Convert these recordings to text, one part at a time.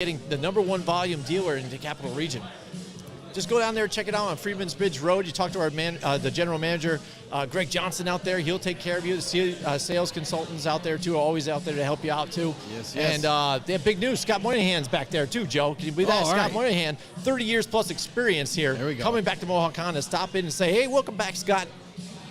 getting the #1 volume dealer in the Capital Region. Just go down there, check it out on Freedman's Bridge Road. You talk to our the general manager, Greg Johnson, out there. He'll take care of you. The sales consultants out there, too, are always out there to help you out, too. Yes. And they have big news. Scott Moynihan's back there, too, Joe. Can you believe that? Scott Moynihan, 30 years plus experience here. There we go. Coming back to Mohawk Honda. Stop in and say, hey, welcome back, Scott.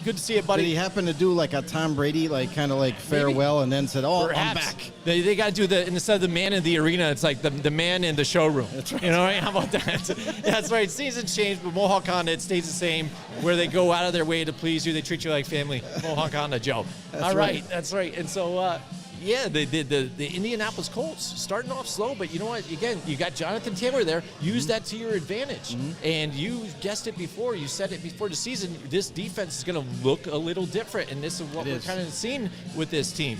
Good to see you, buddy. Did he happen to do like a Tom Brady, like kind of like farewell, and then said, "Oh, Perhaps. I'm back"? They got to do the, instead of the man in the arena, it's like the man in the showroom. That's right. You know, right? How about that? That's right. Seasons change, but Mohawk Honda, it stays the same. Where they go out of their way to please you, they treat you like family. Mohawk Honda, Joe. All right. That's right. And so, yeah, the Indianapolis Colts starting off slow, but you know what? Again, you got Jonathan Taylor there. Use that to your advantage. And you guessed it before. You said it before the season. This defense is going to look a little different, and this is what we're kind of seeing with this team.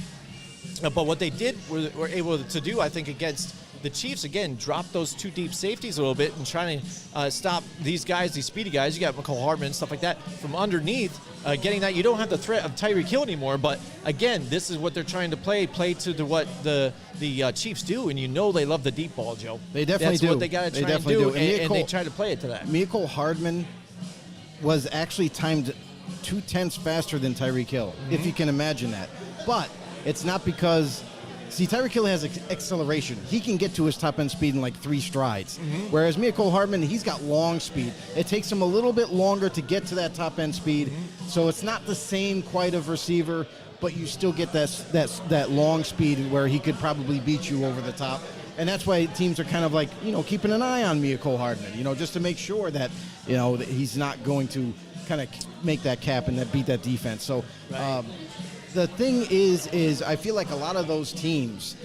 But what they did were able to do, I think, against the Chiefs, again, drop those two deep safeties a little bit and trying to stop these guys, these speedy guys. You got McCall Hardman and stuff like that from underneath. Getting that, you don't have the threat of Tyreek Hill anymore. But again, this is what they're trying to play to what the Chiefs do, and you know they love the deep ball, Joe. They definitely do. That's what they got to try and do, and they try to play it to that. McCall Hardman was actually timed 0.2 faster than Tyreek Hill, if you can imagine that. But it's not because. See, Tyreek Hill has acceleration. He can get to his top-end speed in like 3 strides. Whereas McCall Hardman, he's got long speed. It takes him a little bit longer to get to that top-end speed. So it's not the same quite of receiver, but you still get that long speed where he could probably beat you over the top. And that's why teams are kind of like, keeping an eye on McCall Hardman, just to make sure that, that he's not going to kind of make that cap and beat that defense. So, the thing is I feel like a lot of those teams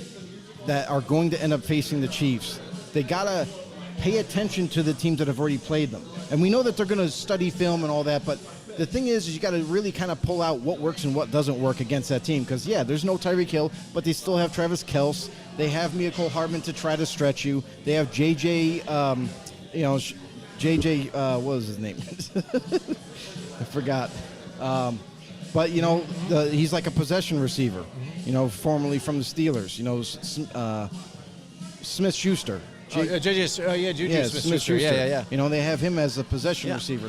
that are going to end up facing the Chiefs, they got to pay attention to the teams that have already played them. And we know that they're going to study film and all that, but the thing is you got to really kind of pull out what works and what doesn't work against that team. Because, there's no Tyreek Hill, but they still have Travis Kelce. They have McCall Hardman to try to stretch you. They have JJ, what was his name? I forgot. But, he's like a possession receiver, formerly from the Steelers, Smith-Schuster. Juju Smith-Schuster. Yeah. They have him as a possession receiver.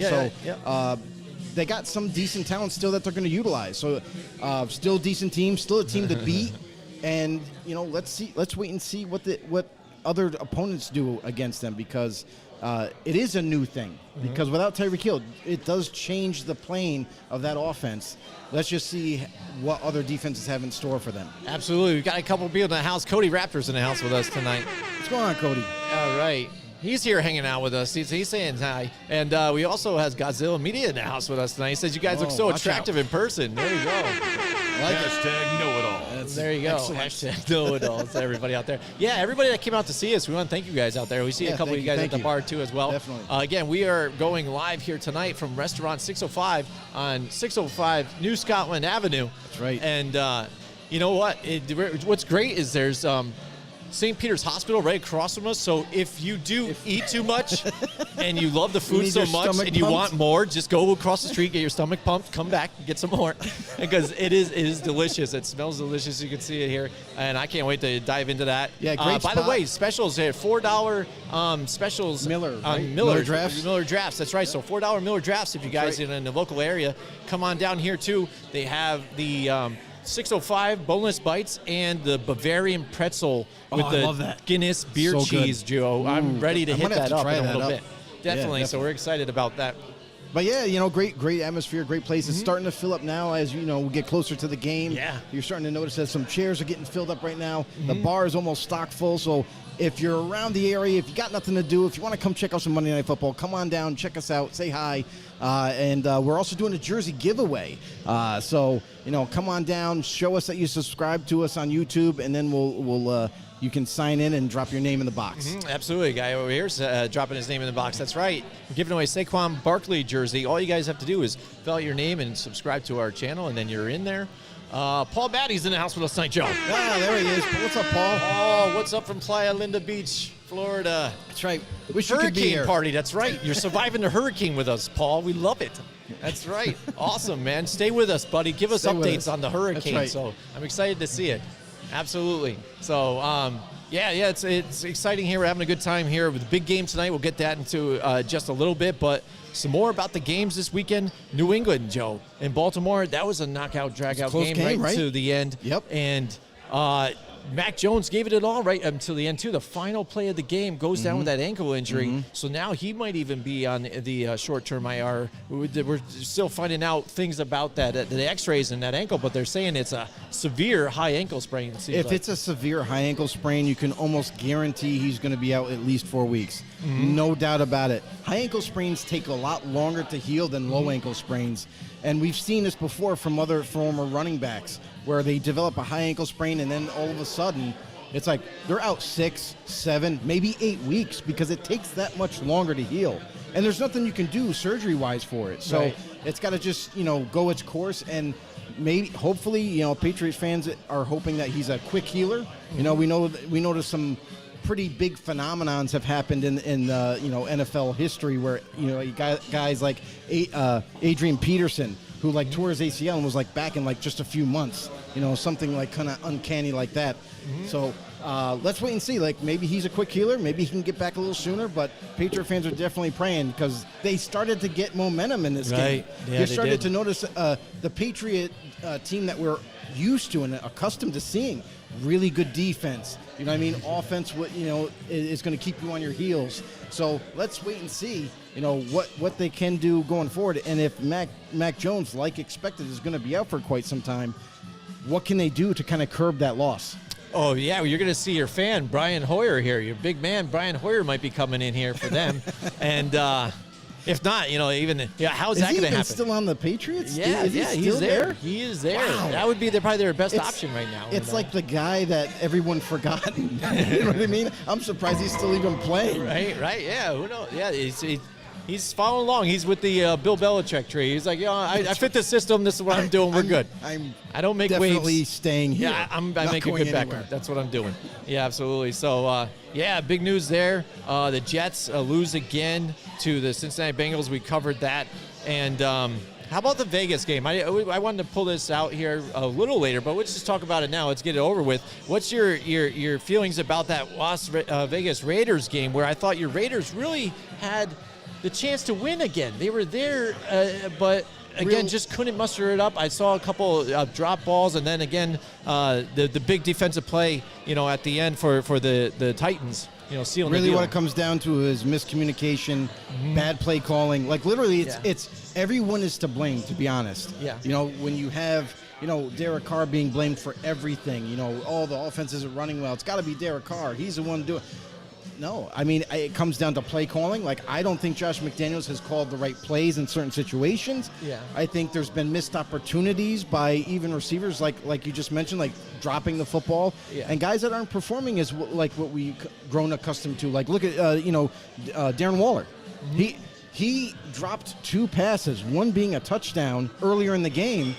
They got some decent talent still that they're going to utilize. So, still a decent team, still a team to beat. And, let's wait and see what other opponents do against them, because it is a new thing. Because without Tyreek Hill, it does change the plane of that offense. Let's just see what other defenses have in store for them. Absolutely. We've got a couple of people in the house. Cody Raptor's in the house with us tonight. What's going on, Cody? All right. He's here hanging out with us. He's saying hi. And we also has Godzilla Media in the house with us tonight. He says you guys look so attractive in person. There you go. Hashtag know-it-all. There you go. Hashtag know-it-all to everybody out there. Yeah, everybody that came out to see us, we want to thank you guys out there. We see a couple of you guys at the bar, too, as well. Definitely. Again, we are going live here tonight from Restaurant 605 on 605 New Scotland Avenue. That's right. And you know what? What's great is there's St. Peter's Hospital right across from us. So if you do eat too much and you love the food so much and you want more, just go across the street, get your stomach pumped, come back, get some more, because it is delicious. It smells delicious. You can see it here, and I can't wait to dive into that. Yeah, great By the way, specials here, $4 specials. Miller drafts. Miller drafts. That's right. So $4 Miller drafts. If you guys are in the local area, come on down here too. They have the 605 boneless bites and the Bavarian pretzel with the Guinness beer cheese, Joe. I'm ready to hit that up in a little bit. Definitely. So we're excited about that. But great atmosphere, great place. It's starting to fill up now as we get closer to the game. Yeah. You're starting to notice that some chairs are getting filled up right now. The bar is almost stock full. So if you're around the area, if you got nothing to do, if you want to come check out some Monday Night Football, come on down, check us out, say hi. And we're also doing a jersey giveaway. So come on down, show us that you subscribe to us on YouTube, and then we'll you can sign in and drop your name in the box. Absolutely. Guy over here is dropping his name in the box. That's right. We're giving away Saquon Barkley jersey. All you guys have to do is fill out your name and subscribe to our channel, and then you're in there. Paul Batty's in the house with us tonight, Joe. Ah, there he is. What's up, Paul? Oh, what's up from Playa Linda Beach, Florida? That's right. Wish you could be Hurricane here. party. That's right. You're surviving the hurricane with us, Paul. We love it. That's right. Awesome, man. Stay with us, buddy. Give us updates on the hurricane. Right. So I'm excited to see it. Absolutely. So, Yeah, it's exciting here. We're having a good time here with the big game tonight. We'll get that into just a little bit, but some more about the games this weekend. New England, Joe, in Baltimore, that was a knockout, drag-out game right to the end. Yep. And Mac Jones gave it all right until the end, too. The final play of the game goes down with that ankle injury, so now he might even be on the short-term IR. We're still finding out things about that, the x-rays in that ankle, but they're saying it's a severe high ankle sprain. If it's a severe high ankle sprain, you can almost guarantee he's going to be out at least 4 weeks. No doubt about it. High ankle sprains take a lot longer to heal than low ankle sprains, and we've seen this before from other former running backs, where they develop a high ankle sprain and then all of a sudden it's like they're out 6, 7, maybe 8 weeks because it takes that much longer to heal. And there's nothing you can do surgery-wise for it. So it's got to just, go its course, and maybe, hopefully, Patriots fans are hoping that he's a quick healer. We know there's some pretty big phenomenons have happened in NFL history where, you got guys like Adrian Peterson, who tore his ACL and was back in just a few months, something kind of uncanny like that. So let's wait and see. Maybe he's a quick healer. Maybe he can get back a little sooner. But Patriot fans are definitely praying because they started to get momentum in this game. Yeah, they started to notice the Patriot team that we're used to and accustomed to seeing. Really good defense. You know what I mean? Offense, is going to keep you on your heels. So let's wait and see, what they can do going forward. And if Mac Jones, like expected, is going to be out for quite some time, what can they do to kind of curb that loss? Oh, yeah, well, you're going to see your fan, Brian Hoyer, here. Your big man, Brian Hoyer, might be coming in here for them. And if not, how's that going to happen? Is he still on the Patriots? Yeah, he's there. He is there. Wow. That would be probably their best option right now. It's like the guy that everyone forgot. You know what I mean? I'm surprised he's still even playing. Right, yeah. Who knows? Yeah, he's following along. He's with the Bill Belichick tree. He's like, I fit the system. This is what I'm doing. We're good. I don't make definitely waves. Staying here. Yeah, I make a good backup. That's what I'm doing. Yeah, absolutely. So, big news there. The Jets lose again to the Cincinnati Bengals. We covered that. And how about the Vegas game? I wanted to pull this out here a little later, but let's just talk about it now. Let's get it over with. What's your feelings about that Las Vegas Raiders game, where I thought your Raiders really had the chance to win again? They were there, but again, just couldn't muster it up. I saw a couple drop balls, and then again, the big defensive play, at the end for the Titans, sealing the really deal. what it comes down to is miscommunication, bad play calling. Literally, it's everyone is to blame, to be honest. Yeah. When you have Derek Carr being blamed for everything, all the offense isn't running well. It's got to be Derek Carr. He's the one doing. No, I mean, it comes down to play calling. I don't think Josh McDaniels has called the right plays in certain situations. Yeah. I think there's been missed opportunities by even receivers, like you just mentioned, dropping the football. Yeah. And guys that aren't performing as what we've grown accustomed to. Look at, Darren Waller. He dropped 2 passes, one being a touchdown earlier in the game.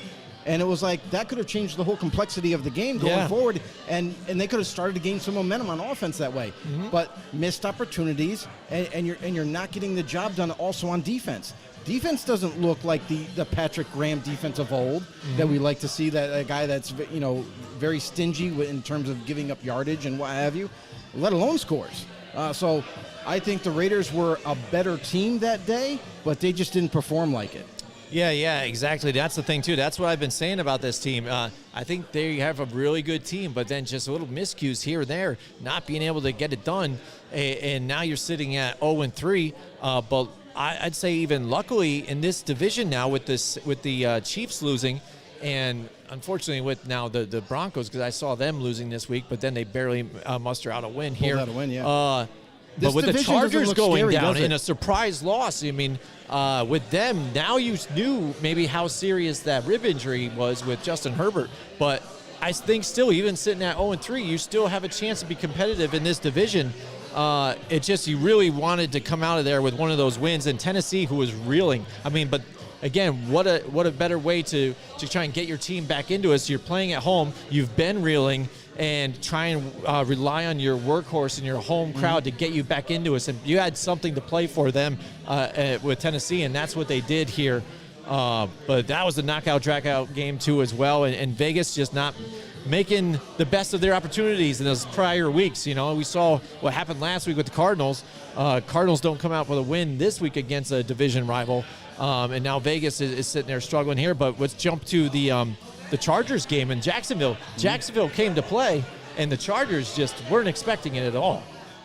And it was that could have changed the whole complexity of the game going forward, and they could have started to gain some momentum on offense that way. But missed opportunities, and you're not getting the job done also on defense. Defense doesn't look like the Patrick Graham defense of old that we like to see, that a guy that's very stingy in terms of giving up yardage and what have you, let alone scores. So I think the Raiders were a better team that day, but they just didn't perform like it. Yeah, exactly. That's the thing, too. That's what I've been saying about this team. I think they have a really good team, but then just a little miscues here and there, not being able to get it done. And now you're sitting at 0-3. But I'd say even luckily in this division now with the Chiefs losing, and unfortunately with now the Broncos, because I saw them losing this week, but then they barely muster out a win here. Pulled out a win, yeah. But with the Chargers going scary, down in a surprise loss, I mean, with them, now you knew maybe how serious that rib injury was with Justin Herbert. But I think still, even sitting at 0-3, you still have a chance to be competitive in this division. It just, you really wanted to come out of there with one of those wins. And Tennessee, who was reeling. I mean, but again, what a better way to try and get your team back into it. So you're playing at home, you've been reeling, and try and rely on your workhorse and your home crowd to get you back into us. And you had something to play for them with Tennessee, and that's what they did here. But that was a knockout, drag-out game, too, as well. And Vegas just not making the best of their opportunities in those prior weeks. You know, we saw what happened last week with the Cardinals. Cardinals don't come out with a win this week against a division rival, and now Vegas is sitting there struggling here. But let's jump to the Chargers game in Jacksonville. Jacksonville came to play, and the Chargers just weren't expecting it at all.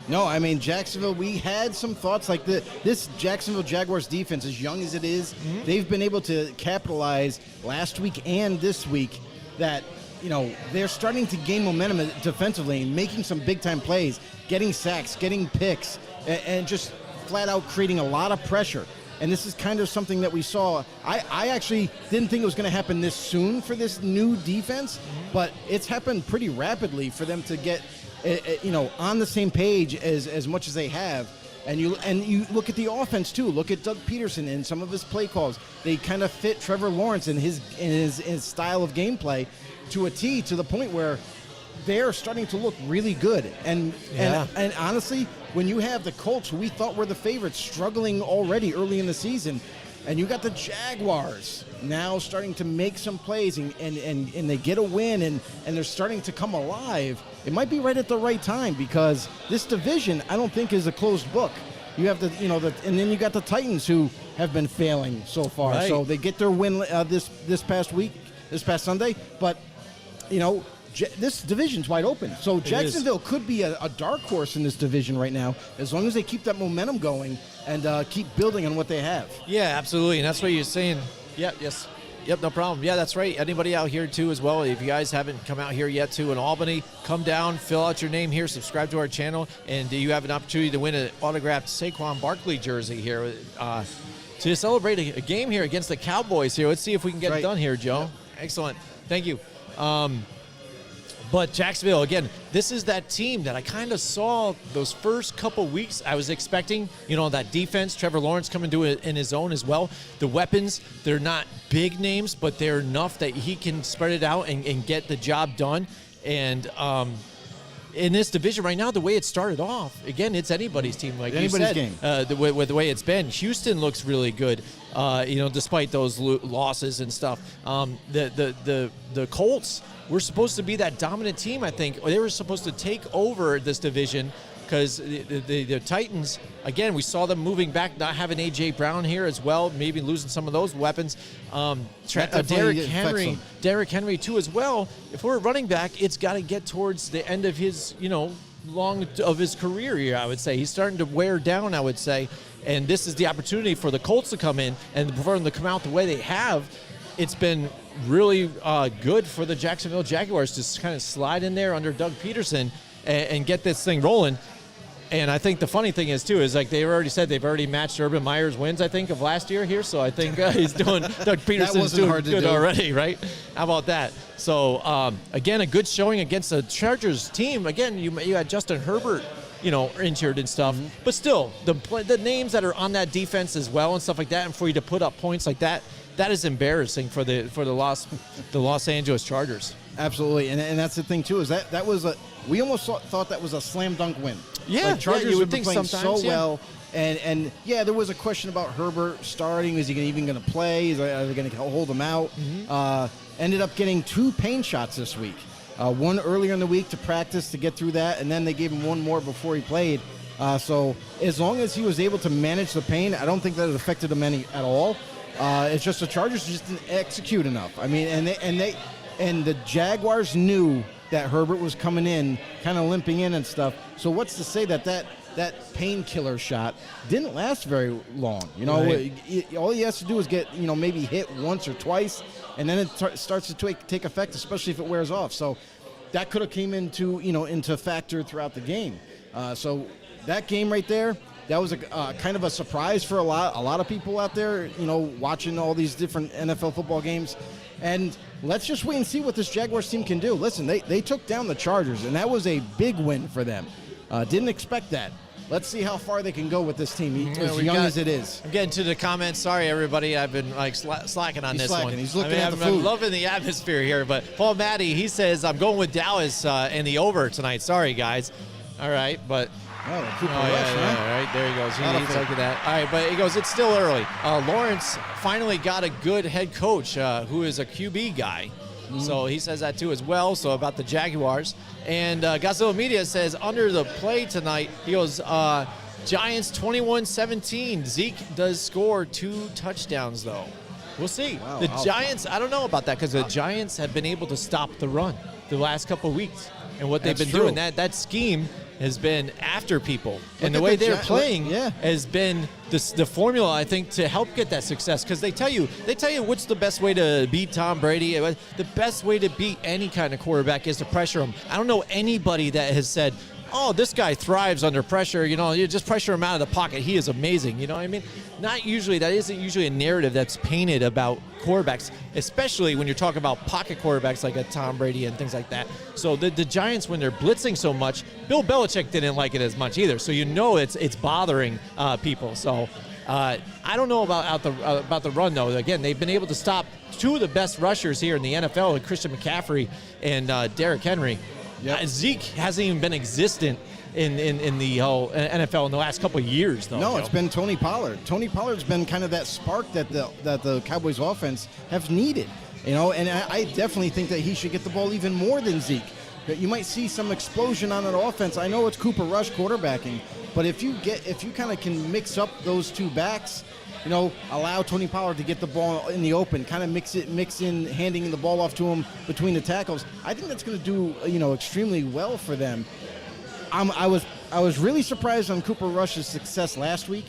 No, I mean, Jacksonville, we had some thoughts like this Jacksonville Jaguars defense, as young as it is, they've been able to capitalize last week and this week that, you know, they're starting to gain momentum defensively and making some big-time plays, getting sacks, getting picks, and just flat out creating a lot of pressure. And this is kind of something that we saw. I actually didn't think it was going to happen this soon for this new defense, but it's happened pretty rapidly for them to get, you know, on the same page as much as they have. And you look at the offense too. Look at Doug Peterson and some of his play calls. They kind of fit Trevor Lawrence and his style of gameplay to a T, to the point where they're starting to look really good. And honestly, when you have the Colts, who we thought were the favorites, struggling already early in the season, and you got the Jaguars now starting to make some plays and they get a win and they're starting to come alive, it might be right at the right time, because this division I don't think is a closed book. You have and then you got the Titans, who have been failing so far. Right. So they get their win this past Sunday, but you know, this division's wide open. So Jacksonville could be a dark horse in this division right now, as long as they keep that momentum going and keep building on what they have. Yeah, absolutely. And that's what you're saying. Yep, no problem. Yeah, that's right. Anybody out here, too, as well, if you guys haven't come out here yet, too, in Albany, come down, fill out your name here, subscribe to our channel, and you have an opportunity to win an autographed Saquon Barkley jersey here to celebrate a game here against the Cowboys here. Let's see if we can get it done here, Joe. Yep. Excellent. Thank you. But Jacksonville, again, this is that team that I kind of saw those first couple weeks. I was expecting, you know, that defense, Trevor Lawrence coming to it in his own as well. The weapons, they're not big names, but they're enough that he can spread it out and get the job done. And in this division right now, the way it started off, again, it's anybody's team, like anybody's you said. Game. With the way it's been, Houston looks really good, you know, despite those losses and stuff. The Colts were supposed to be that dominant team, I think. They were supposed to take over this division, because the Titans, again, we saw them moving back, not having A.J. Brown here as well, maybe losing some of those weapons. Derrick Henry, too, as well. If we're a running back, it's got to get towards the end of his, you know, long of his career here, I would say. He's starting to wear down, I would say. And this is the opportunity for the Colts to come in, and for them to come out the way they have. It's been really good for the Jacksonville Jaguars to kind of slide in there under Doug Peterson and get this thing rolling. And I think the funny thing is, too, is like they already said they've already matched Urban Meyer's wins, I think, of last year here. So I think he's doing Doug Peterson's doing good already, right? How about that? So, again, a good showing against the Chargers team. Again, you had Justin Herbert, you know, injured and stuff. Mm-hmm. But still, the names that are on that defense as well and stuff like that, and for you to put up points like that, that is embarrassing for the Los Angeles Chargers. Absolutely, and that's the thing too, is that was we almost thought that was a slam dunk win. Yeah, like Chargers you would have been think playing so well, and there was a question about Herbert starting. Is he even going to play? Are they going to hold him out? Mm-hmm. Ended up getting 2 pain shots this week. One earlier in the week to practice to get through that, and then they gave him one more before he played. So as long as he was able to manage the pain, I don't think that it affected him any at all. It's just the Chargers just didn't execute enough. I mean, and the Jaguars knew that Herbert was coming in, kind of limping in and stuff. So what's to say that painkiller shot didn't last very long? You know, right. All he has to do is get, you know, maybe hit once or twice, and then it starts to take effect, especially if it wears off. So that could have came into factor throughout the game. So that game right there, that was a kind of a surprise for a lot of people out there, you know, watching all these different NFL football games. And let's just wait and see what this Jaguars team can do. Listen, they took down the Chargers, and that was a big win for them. Didn't expect that. Let's see how far they can go with this team, as young as it is. I'm getting to the comments. Sorry, everybody. I've been like slacking on this one. He's looking at the food. I'm loving the atmosphere here. But Paul Matty, he says, I'm going with Dallas in the over tonight. Sorry, guys. All right, but... right, there he goes. He's looking at that. All right, but he goes, it's still early. Lawrence finally got a good head coach who is a QB guy. So he says that too as well. So about the Jaguars. And Godzilla Media says under the play tonight, he goes, Giants 21-17. Zeke does score 2 touchdowns, though. We'll see. Wow. The Giants, I don't know about that because the Giants have been able to stop the run the last couple of weeks. And what they've been doing, that scheme has been after people. And the way they're playing has been the formula, I think, to help get that success. Because they tell you what's the best way to beat Tom Brady. The best way to beat any kind of quarterback is to pressure him. I don't know anybody that has said, oh, this guy thrives under pressure. You just pressure him out of the pocket. He is amazing. You know what I mean? Not usually. That isn't usually a narrative that's painted about quarterbacks, especially when you're talking about pocket quarterbacks like a Tom Brady and things like that. So the Giants, when they're blitzing so much, Bill Belichick didn't like it as much either. So it's bothering people. So I don't know about the run though. Again, they've been able to stop 2 of the best rushers here in the NFL, like Christian McCaffrey and Derrick Henry. Yep. Zeke hasn't even been existent in the whole NFL in the last couple of years, though. No, it's been Tony Pollard. Tony Pollard's been kind of that spark that the Cowboys offense have needed, And I definitely think that he should get the ball even more than Zeke. That you might see some explosion on that offense. I know it's Cooper Rush quarterbacking, but if you kind of can mix up those 2 backs. Allow Tony Pollard to get the ball in the open, kind of mix in handing the ball off to him between the tackles. I think that's going to do, extremely well for them. I was really surprised on Cooper Rush's success last week.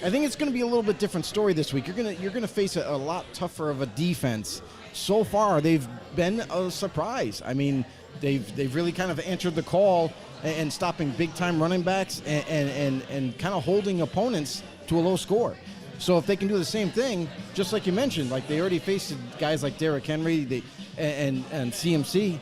I think it's going to be a little bit different story this week. You're going to face a lot tougher of a defense. So far, they've been a surprise. I mean, they've really kind of answered the call and stopping big time running backs and kind of holding opponents to a low score. So if they can do the same thing, just like you mentioned, like they already faced guys like Derrick Henry and CMC,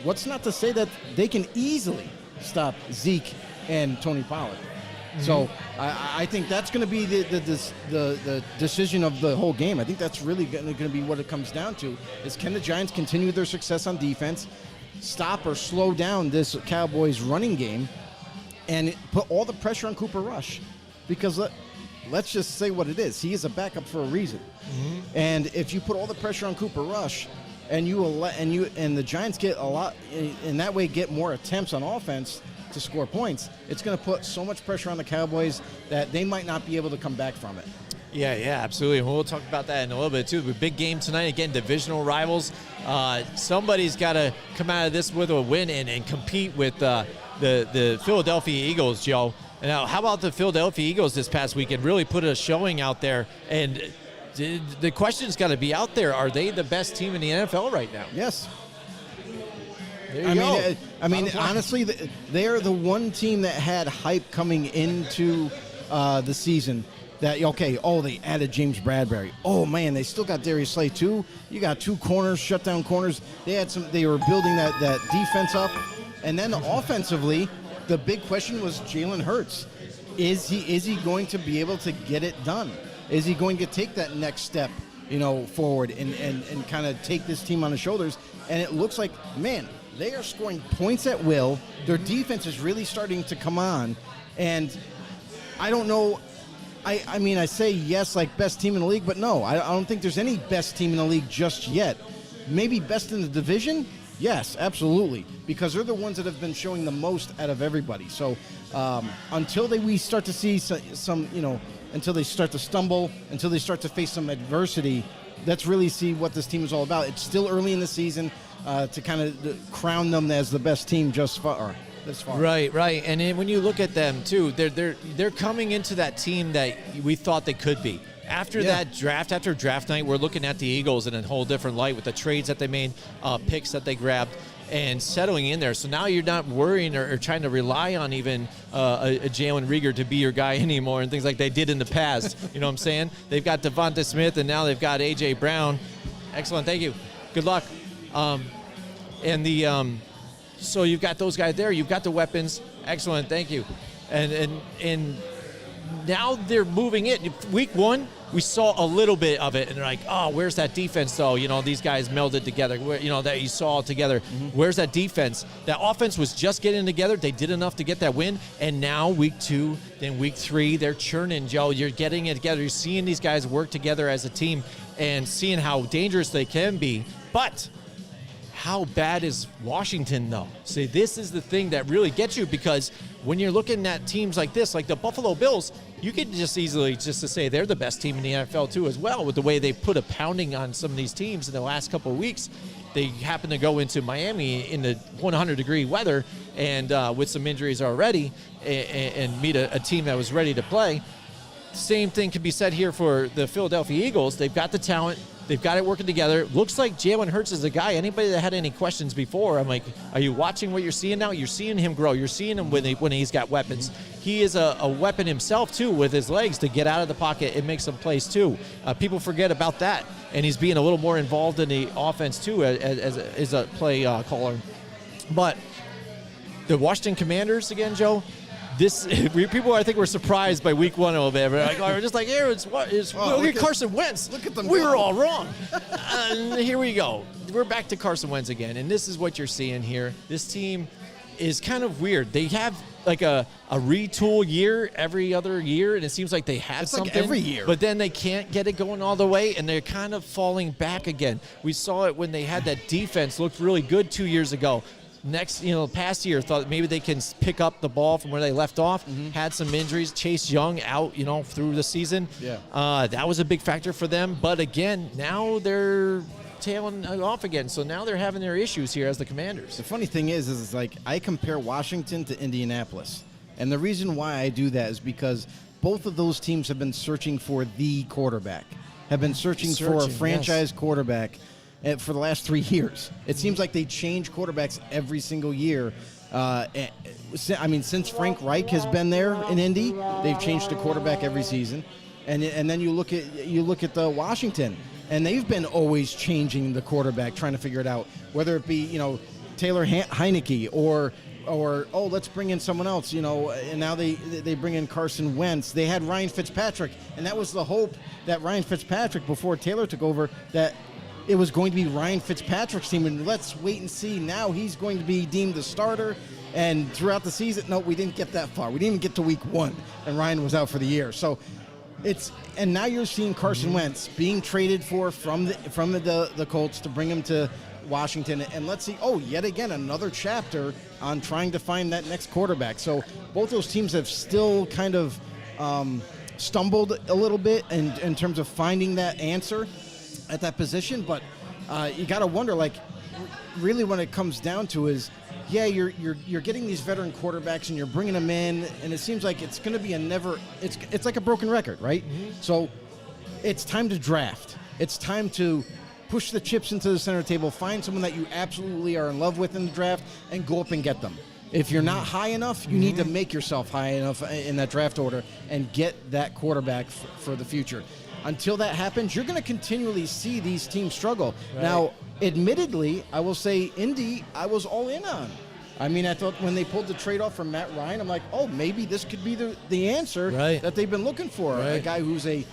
what's not to say that they can easily stop Zeke and Tony Pollard? Mm-hmm. So I think that's going to be the decision of the whole game. I think that's really going to be what it comes down to, is can the Giants continue their success on defense, stop or slow down this Cowboys running game, and put all the pressure on Cooper Rush? Because let's just say what it is. He is a backup for a reason. Mm-hmm. And if you put all the pressure on Cooper Rush and the Giants get a lot, in that way get more attempts on offense to score points, it's going to put so much pressure on the Cowboys that they might not be able to come back from it. Yeah, absolutely. We'll talk about that in a little bit, too. But big game tonight. Again, divisional rivals. Somebody's got to come out of this with a win and compete with the Philadelphia Eagles, Joe. Now, how about the Philadelphia Eagles this past weekend? Really put a showing out there. And the question's got to be out there. Are they the best team in the NFL right now? Yes. There you go. I mean, honestly, they're the one team that had hype coming into the season. That, they added James Bradbury. Oh, man, they still got Darius Slay, too. You got 2 corners, shutdown corners. They were building that defense up. And then offensively, the big question was Jalen Hurts. Is he going to be able to get it done? Is he going to take that next step, forward and kind of take this team on his shoulders? And it looks like, man, they are scoring points at will. Their defense is really starting to come on. And I don't know. I mean, I say yes, like best team in the league, but no, I don't think there's any best team in the league just yet. Maybe best in the division? Yes, absolutely, because they're the ones that have been showing the most out of everybody. So until we start to see some, until they start to stumble, until they start to face some adversity, let's really see what this team is all about. It's still early in the season to kind of crown them as the best team this far. Right. And then when you look at them too, they're coming into that team that we thought they could be. After draft night, we're looking at the Eagles in a whole different light with the trades that they made, picks that they grabbed, and settling in there. So now you're not worrying or trying to rely on even a Jalen Reagor to be your guy anymore and things like they did in the past. You know what I'm saying? They've got Devonta Smith, and now they've got A.J. Brown. Excellent. Thank you. Good luck. So you've got those guys there. You've got the weapons. Excellent. Thank you. And now they're moving it. Week 1, we saw a little bit of it, and they're like, oh, where's that defense, though? These guys melded together, that you saw together. Mm-hmm. Where's that defense? That offense was just getting together. They did enough to get that win, and now week 2, then week 3, they're churning, Joe. You're getting it together. You're seeing these guys work together as a team and seeing how dangerous they can be. But how bad is Washington, though? See, this is the thing that really gets you, because when you're looking at teams like this, like the Buffalo Bills, you could just easily just to say they're the best team in the NFL too as well, with the way they put a pounding on some of these teams in the last couple of weeks. They happen to go into Miami in the 100-degree weather and with some injuries already and meet a team that was ready to play. Same thing can be said here for the Philadelphia Eagles. They've got the talent. They've got it working together. Looks like Jalen Hurts is a guy. Anybody that had any questions before, I'm like, are you watching what you're seeing now? You're seeing him grow. You're seeing him when he's got weapons. He is a weapon himself, too, with his legs to get out of the pocket and make some plays, too. People forget about that. And he's being a little more involved in the offense, too, as a play caller. But the Washington Commanders, again, Joe, people I think were surprised by week one a little bit. We're just like, here, look at Carson Wentz. Look at them. We were all wrong. Here we go. We're back to Carson Wentz again, and this is what you're seeing here. This team is kind of weird. They have like a retool year every other year, and it seems like they have something. Like every year. But then they can't get it going all the way, and they're kind of falling back again. We saw it when they had that defense looked really good 2 years ago. Past year, thought maybe they can pick up the ball from where they left off. Had some injuries. Chase Young out, through the season. Yeah. That was a big factor for them. But again, now they're tailing off again. So now they're having their issues here as the Commanders. The funny thing is like I compare Washington to Indianapolis. And the reason why I do that is because both of those teams have been searching for the quarterback, have been searching for a franchise quarterback for the last 3 years. It seems like they change quarterbacks every single year. Since Frank Reich has been there in Indy, they've changed the quarterback every season. And then you look at the Washington, and they've been always changing the quarterback, trying to figure it out, whether it be Taylor Heineke or let's bring in someone else, and now they bring in Carson Wentz. They had Ryan Fitzpatrick, and that was the hope that Ryan Fitzpatrick, before Taylor took over, that it was going to be Ryan Fitzpatrick's team, and let's wait and see. Now he's going to be deemed the starter, and throughout the season, no, we didn't get that far. We didn't even get to week 1, and Ryan was out for the year. So and now you're seeing Carson Wentz being traded from the Colts to bring him to Washington, and let's see, yet again, another chapter on trying to find that next quarterback. So both those teams have still kind of stumbled a little bit in terms of finding that answer at that position, but you got to wonder, like, really when it comes down to is, you're getting these veteran quarterbacks and you're bringing them in, and it seems like it's going to be it's like a broken record, right? So it's time to draft. It's time to push the chips into the center table, find someone that you absolutely are in love with in the draft, and go up and get them. If you're not high enough, you need to make yourself high enough in that draft order and get that quarterback for the future. Until that happens, you're going to continually see these teams struggle. Right. Now, admittedly, I will say Indy, I was all in on. I mean, I thought when they pulled the trade off from Matt Ryan, I'm like, maybe this could be the answer that they've been looking for. Right. A guy who's a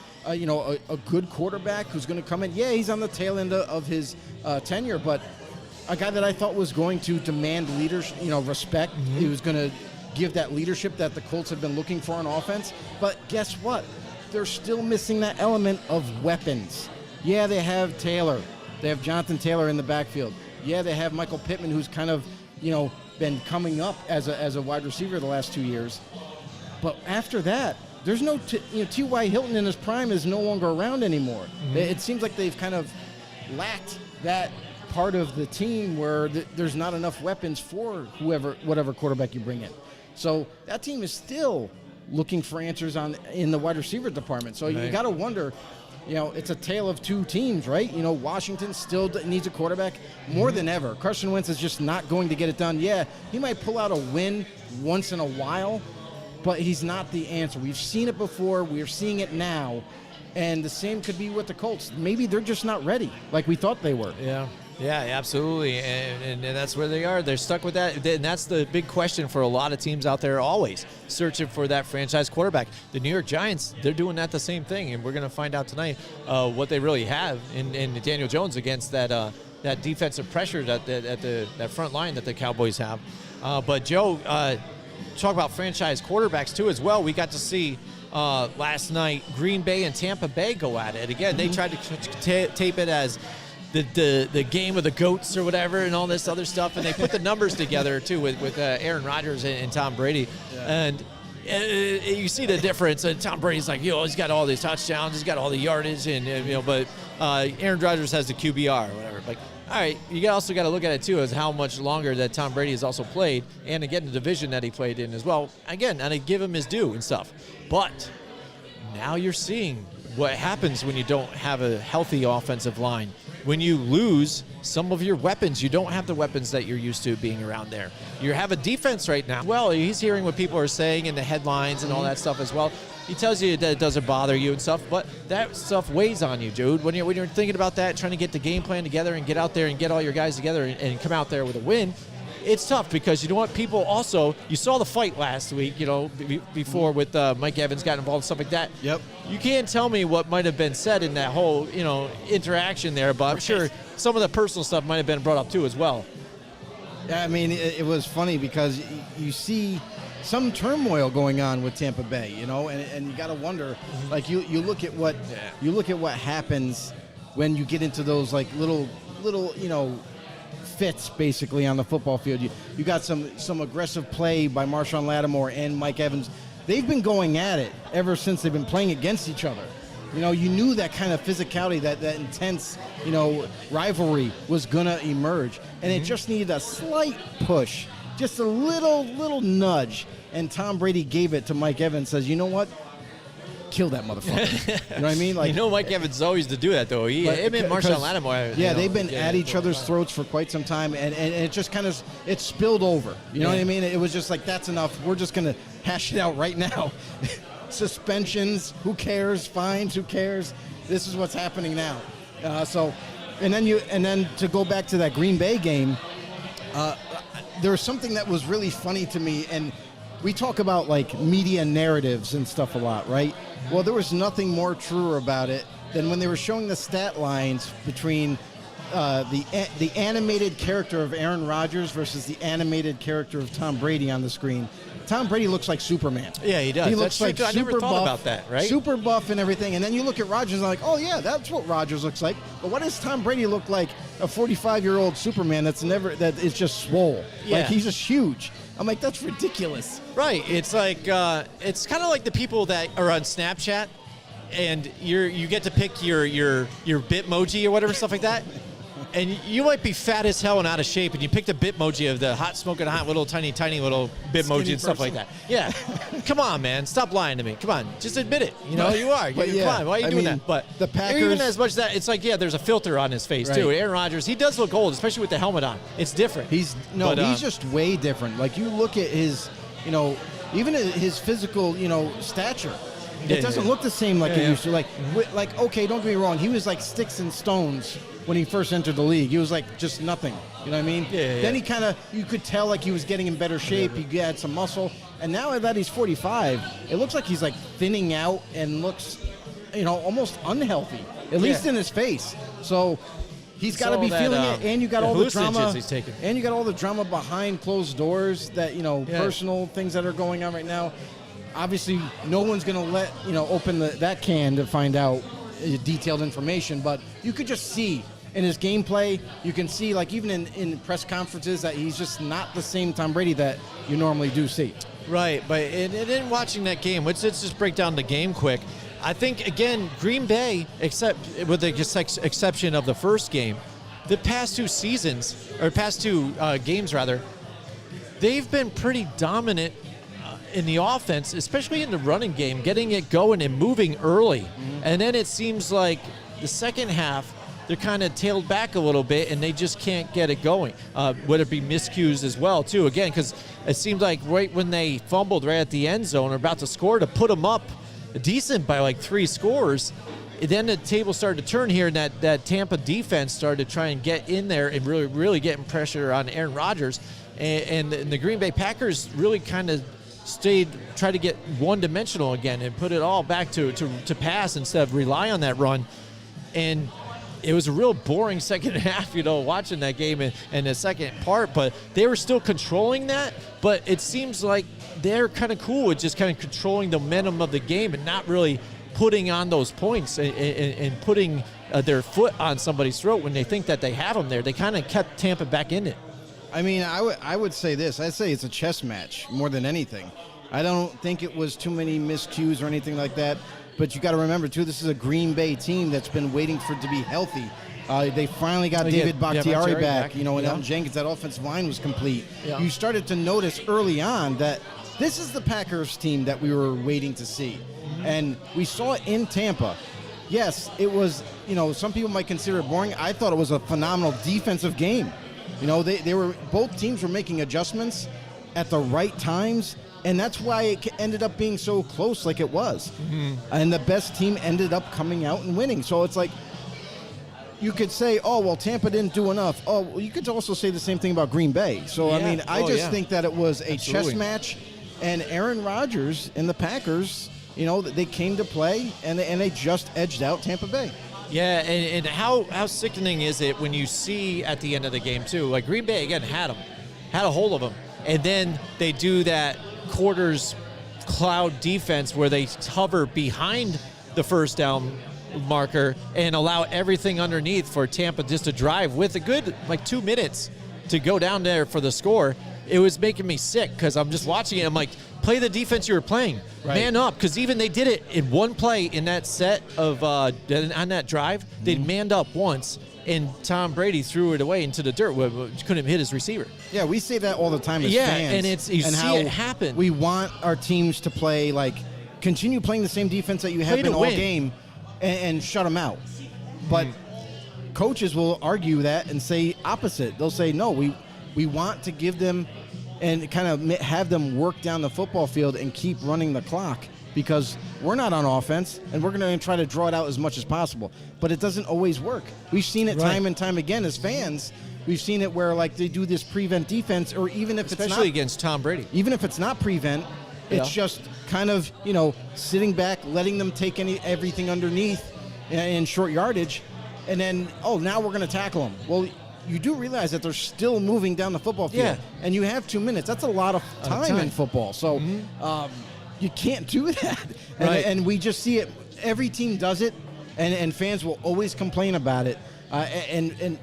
good quarterback who's going to come in. Yeah, he's on the tail end of his tenure, but a guy that I thought was going to demand leadership, respect. He was going to give that leadership that the Colts have been looking for on offense. But guess what? They're still missing that element of weapons. Yeah, they have Taylor. They have Jonathan Taylor in the backfield. Yeah, they have Michael Pittman, who's kind of, been coming up as a wide receiver the last 2 years. But after that, there's no, T.Y. Hilton in his prime is no longer around anymore. It seems like they've kind of lacked that part of the team where there's not enough weapons for whatever quarterback you bring in. So that team is still looking for answers in the wide receiver department. So you got to wonder, it's a tale of two teams, right? Washington still needs a quarterback more than ever. Carson Wentz is just not going to get it done. Yeah, he might pull out a win once in a while, but he's not the answer. We've seen it before. We're seeing it now. And the same could be with the Colts. Maybe they're just not ready like we thought they were. Yeah, absolutely, and that's where they are. They're stuck with that, and that's the big question for a lot of teams out there, always searching for that franchise quarterback. The New York Giants, they're doing that the same thing, and we're going to find out tonight what they really have in Daniel Jones against that defensive pressure that front line that the Cowboys have. But Joe, talk about franchise quarterbacks too as well. We got to see last night Green Bay and Tampa Bay go at it again. They tried to tape it as the game of the goats or whatever and all this other stuff, and they put the numbers together too with Aaron Rodgers and Tom Brady, and you see the difference. And Tom Brady's like, he's got all these touchdowns, he's got all the yardage, and but Aaron Rodgers has the QBR or whatever. Like, all right, you also got to look at it too as how much longer that Tom Brady has also played, and again the division that he played in as well. Again, and I give him his due and stuff, but now you're seeing what happens when you don't have a healthy offensive line. When you lose some of your weapons, you don't have the weapons that you're used to being around there. You have a defense right now. Well, he's hearing what people are saying in the headlines and all that stuff as well. He tells you that it doesn't bother you and stuff, but that stuff weighs on you, dude. When you're thinking about that, trying to get the game plan together and get out there and get all your guys together and come out there with a win, it's tough because you know what? People also, you saw the fight last week, before with Mike Evans got involved, stuff like that. Yep. You can't tell me what might have been said in that whole, interaction there, but I'm sure some of the personal stuff might have been brought up too as well. Yeah, I mean, it was funny because you see some turmoil going on with Tampa Bay, and you got to wonder, like you look at what happens when you get into those like little fits basically on the football field. You got some aggressive play by Marshawn Lattimore and Mike Evans. They've been going at it ever since they've been playing against each other. You knew that kind of physicality, that intense, rivalry was gonna emerge, and it just needed a slight push, just a little nudge, and Tom Brady gave it to Mike Evans. Says, you know what? Kill that motherfucker. You know what I mean? Like, Mike Evans is always to do that, though. Him and Marshawn Lattimore. They've been at each other's throats for quite some time, and it just kind of it spilled over. You know what I mean? It was just like, that's enough. We're just gonna hash it out right now. Suspensions, who cares? Fines, who cares? This is what's happening now. And then to go back to that Green Bay game, there was something that was really funny to me, and we talk about like media narratives and stuff a lot, right? Well, there was nothing more true about it than when they were showing the stat lines between the animated character of Aaron Rodgers versus the animated character of Tom Brady on the screen. Tom Brady looks like Superman. Yeah, he does. He looks like I never super thought buff, about that, right? Super buff and everything. And then you look at Rodgers and like, oh yeah, that's what Rodgers looks like. But what does Tom Brady look like? A 45-year-old Superman that is just swole. Yeah. Like, he's just huge. I'm like, that's ridiculous. Right. It's like it's kind of like the people that are on Snapchat, and you get to pick your Bitmoji or whatever, stuff like that. And you might be fat as hell and out of shape, and you pick the Bitmoji of the hot smoking hot little tiny little Bitmoji and stuff like that. Yeah. Come on, man. Stop lying to me. Come on. Just admit it. You are. Come on. Why are you doing that? But the Packers, even as much as that, it's like, there's a filter on his face too. Aaron Rodgers, he does look old, especially with the helmet on. It's different. He's just way different. Like, you look at his, even his physical, stature. It doesn't look the same like it used to. Like, okay, don't get me wrong. He was like sticks and stones when he first entered the league. He was like just nothing. You know what I mean? Yeah. Then he you could tell like he was getting in better shape. He had some muscle. And now that he's 45, it looks like he's like thinning out and looks, almost unhealthy, at least in his face. So he's got to be feeling it. And you got all the drama. He's taking. And you got all the drama behind closed doors that, personal things that are going on right now. Obviously, no one's going to let, open that can to find out detailed information, but you could just see in his gameplay, you can see, like, even in press conferences, that he's just not the same Tom Brady that you normally do see. Right, but in watching that game, let's just break down the game quick. I think, again, Green Bay, except with the exception of the first game, the past two games, they've been pretty dominant in the offense, especially in the running game, getting it going and moving early. Mm-hmm. And then it seems like the second half, they're kind of tailed back a little bit, and they just can't get it going. Would it be miscues as well, too? Again, because it seemed like right when they fumbled right at the end zone or about to score to put them up decent by like 3 scores, then the table started to turn here, and that Tampa defense started to try and get in there and really getting pressure on Aaron Rodgers. And the Green Bay Packers really kind of tried to get one-dimensional again and put it all back to pass instead of rely on that run. And it was a real boring second half, watching that game in the second part. But they were still controlling that. But it seems like they're kind of cool with just kind of controlling the momentum of the game and not really putting on those points and putting their foot on somebody's throat when they think that they have them there. They kind of kept Tampa back in it. I mean, I would say this. I'd say it's a chess match more than anything. I don't think it was too many miscues or anything like that. But you got to remember, too, this is a Green Bay team that's been waiting for it to be healthy. They finally got David Bakhtiari back, and Elton Jenkins. That offensive line was complete. Yeah. You started to notice early on that this is the Packers team that we were waiting to see. Mm-hmm. And we saw it in Tampa. Yes, it was, some people might consider it boring. I thought it was a phenomenal defensive game. They were, both teams were making adjustments at the right times. And that's why it ended up being so close like it was. Mm-hmm. And the best team ended up coming out and winning. So it's like, you could say, oh, well, Tampa didn't do enough. Oh, well, you could also say the same thing about Green Bay. So, I mean, I just think that it was a chess match. And Aaron Rodgers and the Packers, they came to play, and they just edged out Tampa Bay. Yeah, and how sickening is it when you see at the end of the game, too, like Green Bay, again, had a hold of them. And then they do that quarters cloud defense where they hover behind the first down marker and allow everything underneath for Tampa just to drive with a good 2 minutes to go down there for the score. It was making me sick because I'm just watching it. I'm like, play the defense you were playing. Right. Man up. Because even they did it in one play in that set of on that drive. They manned up once, and Tom Brady threw it away into the dirt. Couldn't hit his receiver. Yeah, we say that all the time as fans. And you see it happen. We want our teams to play, continue playing the same defense that you have been all game and shut them out. But coaches will argue that and say opposite. They'll say, no, we want to give them and kind of have them work down the football field and keep running the clock because we're not on offense and we're going to try to draw it out as much as possible. But it doesn't always work. We've seen it time and time again as fans. We've seen it where they do this prevent defense, or even if especially it's not against Tom Brady. Even if it's not prevent, it's just kind of sitting back, letting them take everything underneath in short yardage, and then now we're going to tackle them. Well, you do realize that they're still moving down the football field, and you have 2 minutes. That's a lot of time in football. So you can't do that. And we just see it. Every team does it, and fans will always complain about it. And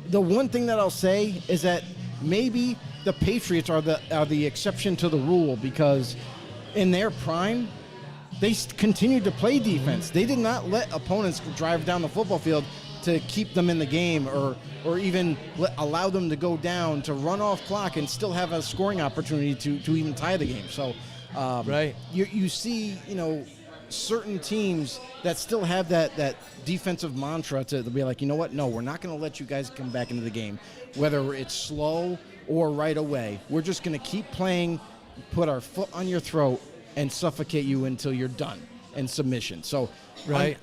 the one thing that I'll say is that maybe the Patriots are the exception to the rule because in their prime, they continued to play defense. They did not let opponents drive down the football field to keep them in the game or even allow them to go down, to run off clock and still have a scoring opportunity to even tie the game. So you see, certain teams that still have that defensive mantra to be like, you know what, no, we're not going to let you guys come back into the game, whether it's slow or right away. We're just going to keep playing, put our foot on your throat, and suffocate you until you're done in submission. So I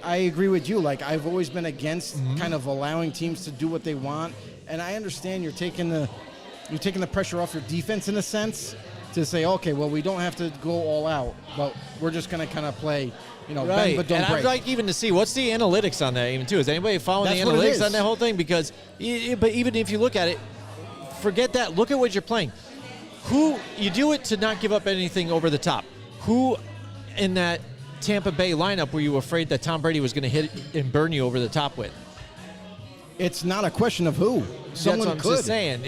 agree with you. I've always been against kind of allowing teams to do what they want, and I understand you're taking the pressure off your defense in a sense to say, okay, well, we don't have to go all out, but we're just going to kind of play, bend but don't and break. I'd like even to see what's the analytics on that even too. Is anybody following the analytics on that whole thing? Because, but even if you look at it, forget that. Look at what you're playing. Who you do it to not give up anything over the top. Who in that Tampa Bay lineup were you afraid that Tom Brady was going to hit and burn you over the top with? It's not a question of who. Someone that's what could. I'm just saying.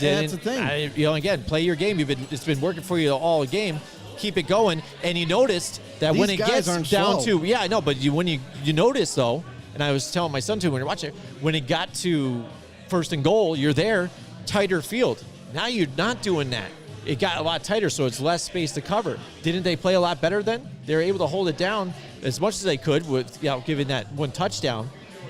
That's the thing. Again, play your game. It's been working for you all game. Keep it going. And you noticed that These when it guys gets aren't down slow. to but when you notice though, and I was telling my son too when you're watching it, when it got to first and goal, you're there, tighter field. Now you're not doing that. It got a lot tighter, so it's less space to cover. Didn't they play a lot better then? They were able to hold it down as much as they could with giving that one touchdown.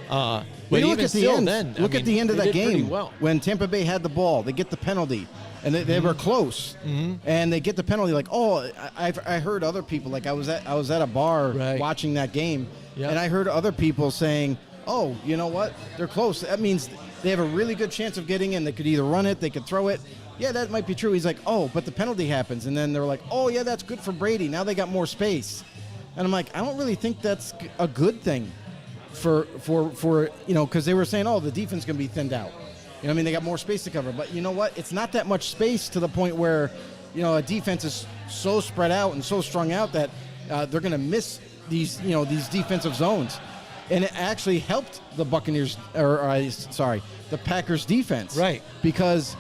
But look at the end. Look at the end of that game when Tampa Bay had the ball. They get the penalty, and they were close, and they get the penalty. I heard other people. I was at a bar watching that game, and I heard other people saying, "Oh, you know what? They're close. That means they have a really good chance of getting in. They could either run it, they could throw it." Yeah, that might be true. He's like, "Oh, but the penalty happens," and then they're like, "Oh, yeah, that's good for Brady. Now they got more space," and I'm like, I don't really think that's a good thing. For because they were saying, oh, the defense going to be thinned out. They got more space to cover. But you know what? It's not that much space to the point where, a defense is so spread out and so strung out that they're going to miss these defensive zones, and it actually helped the Buccaneers the Packers defense, Right? Because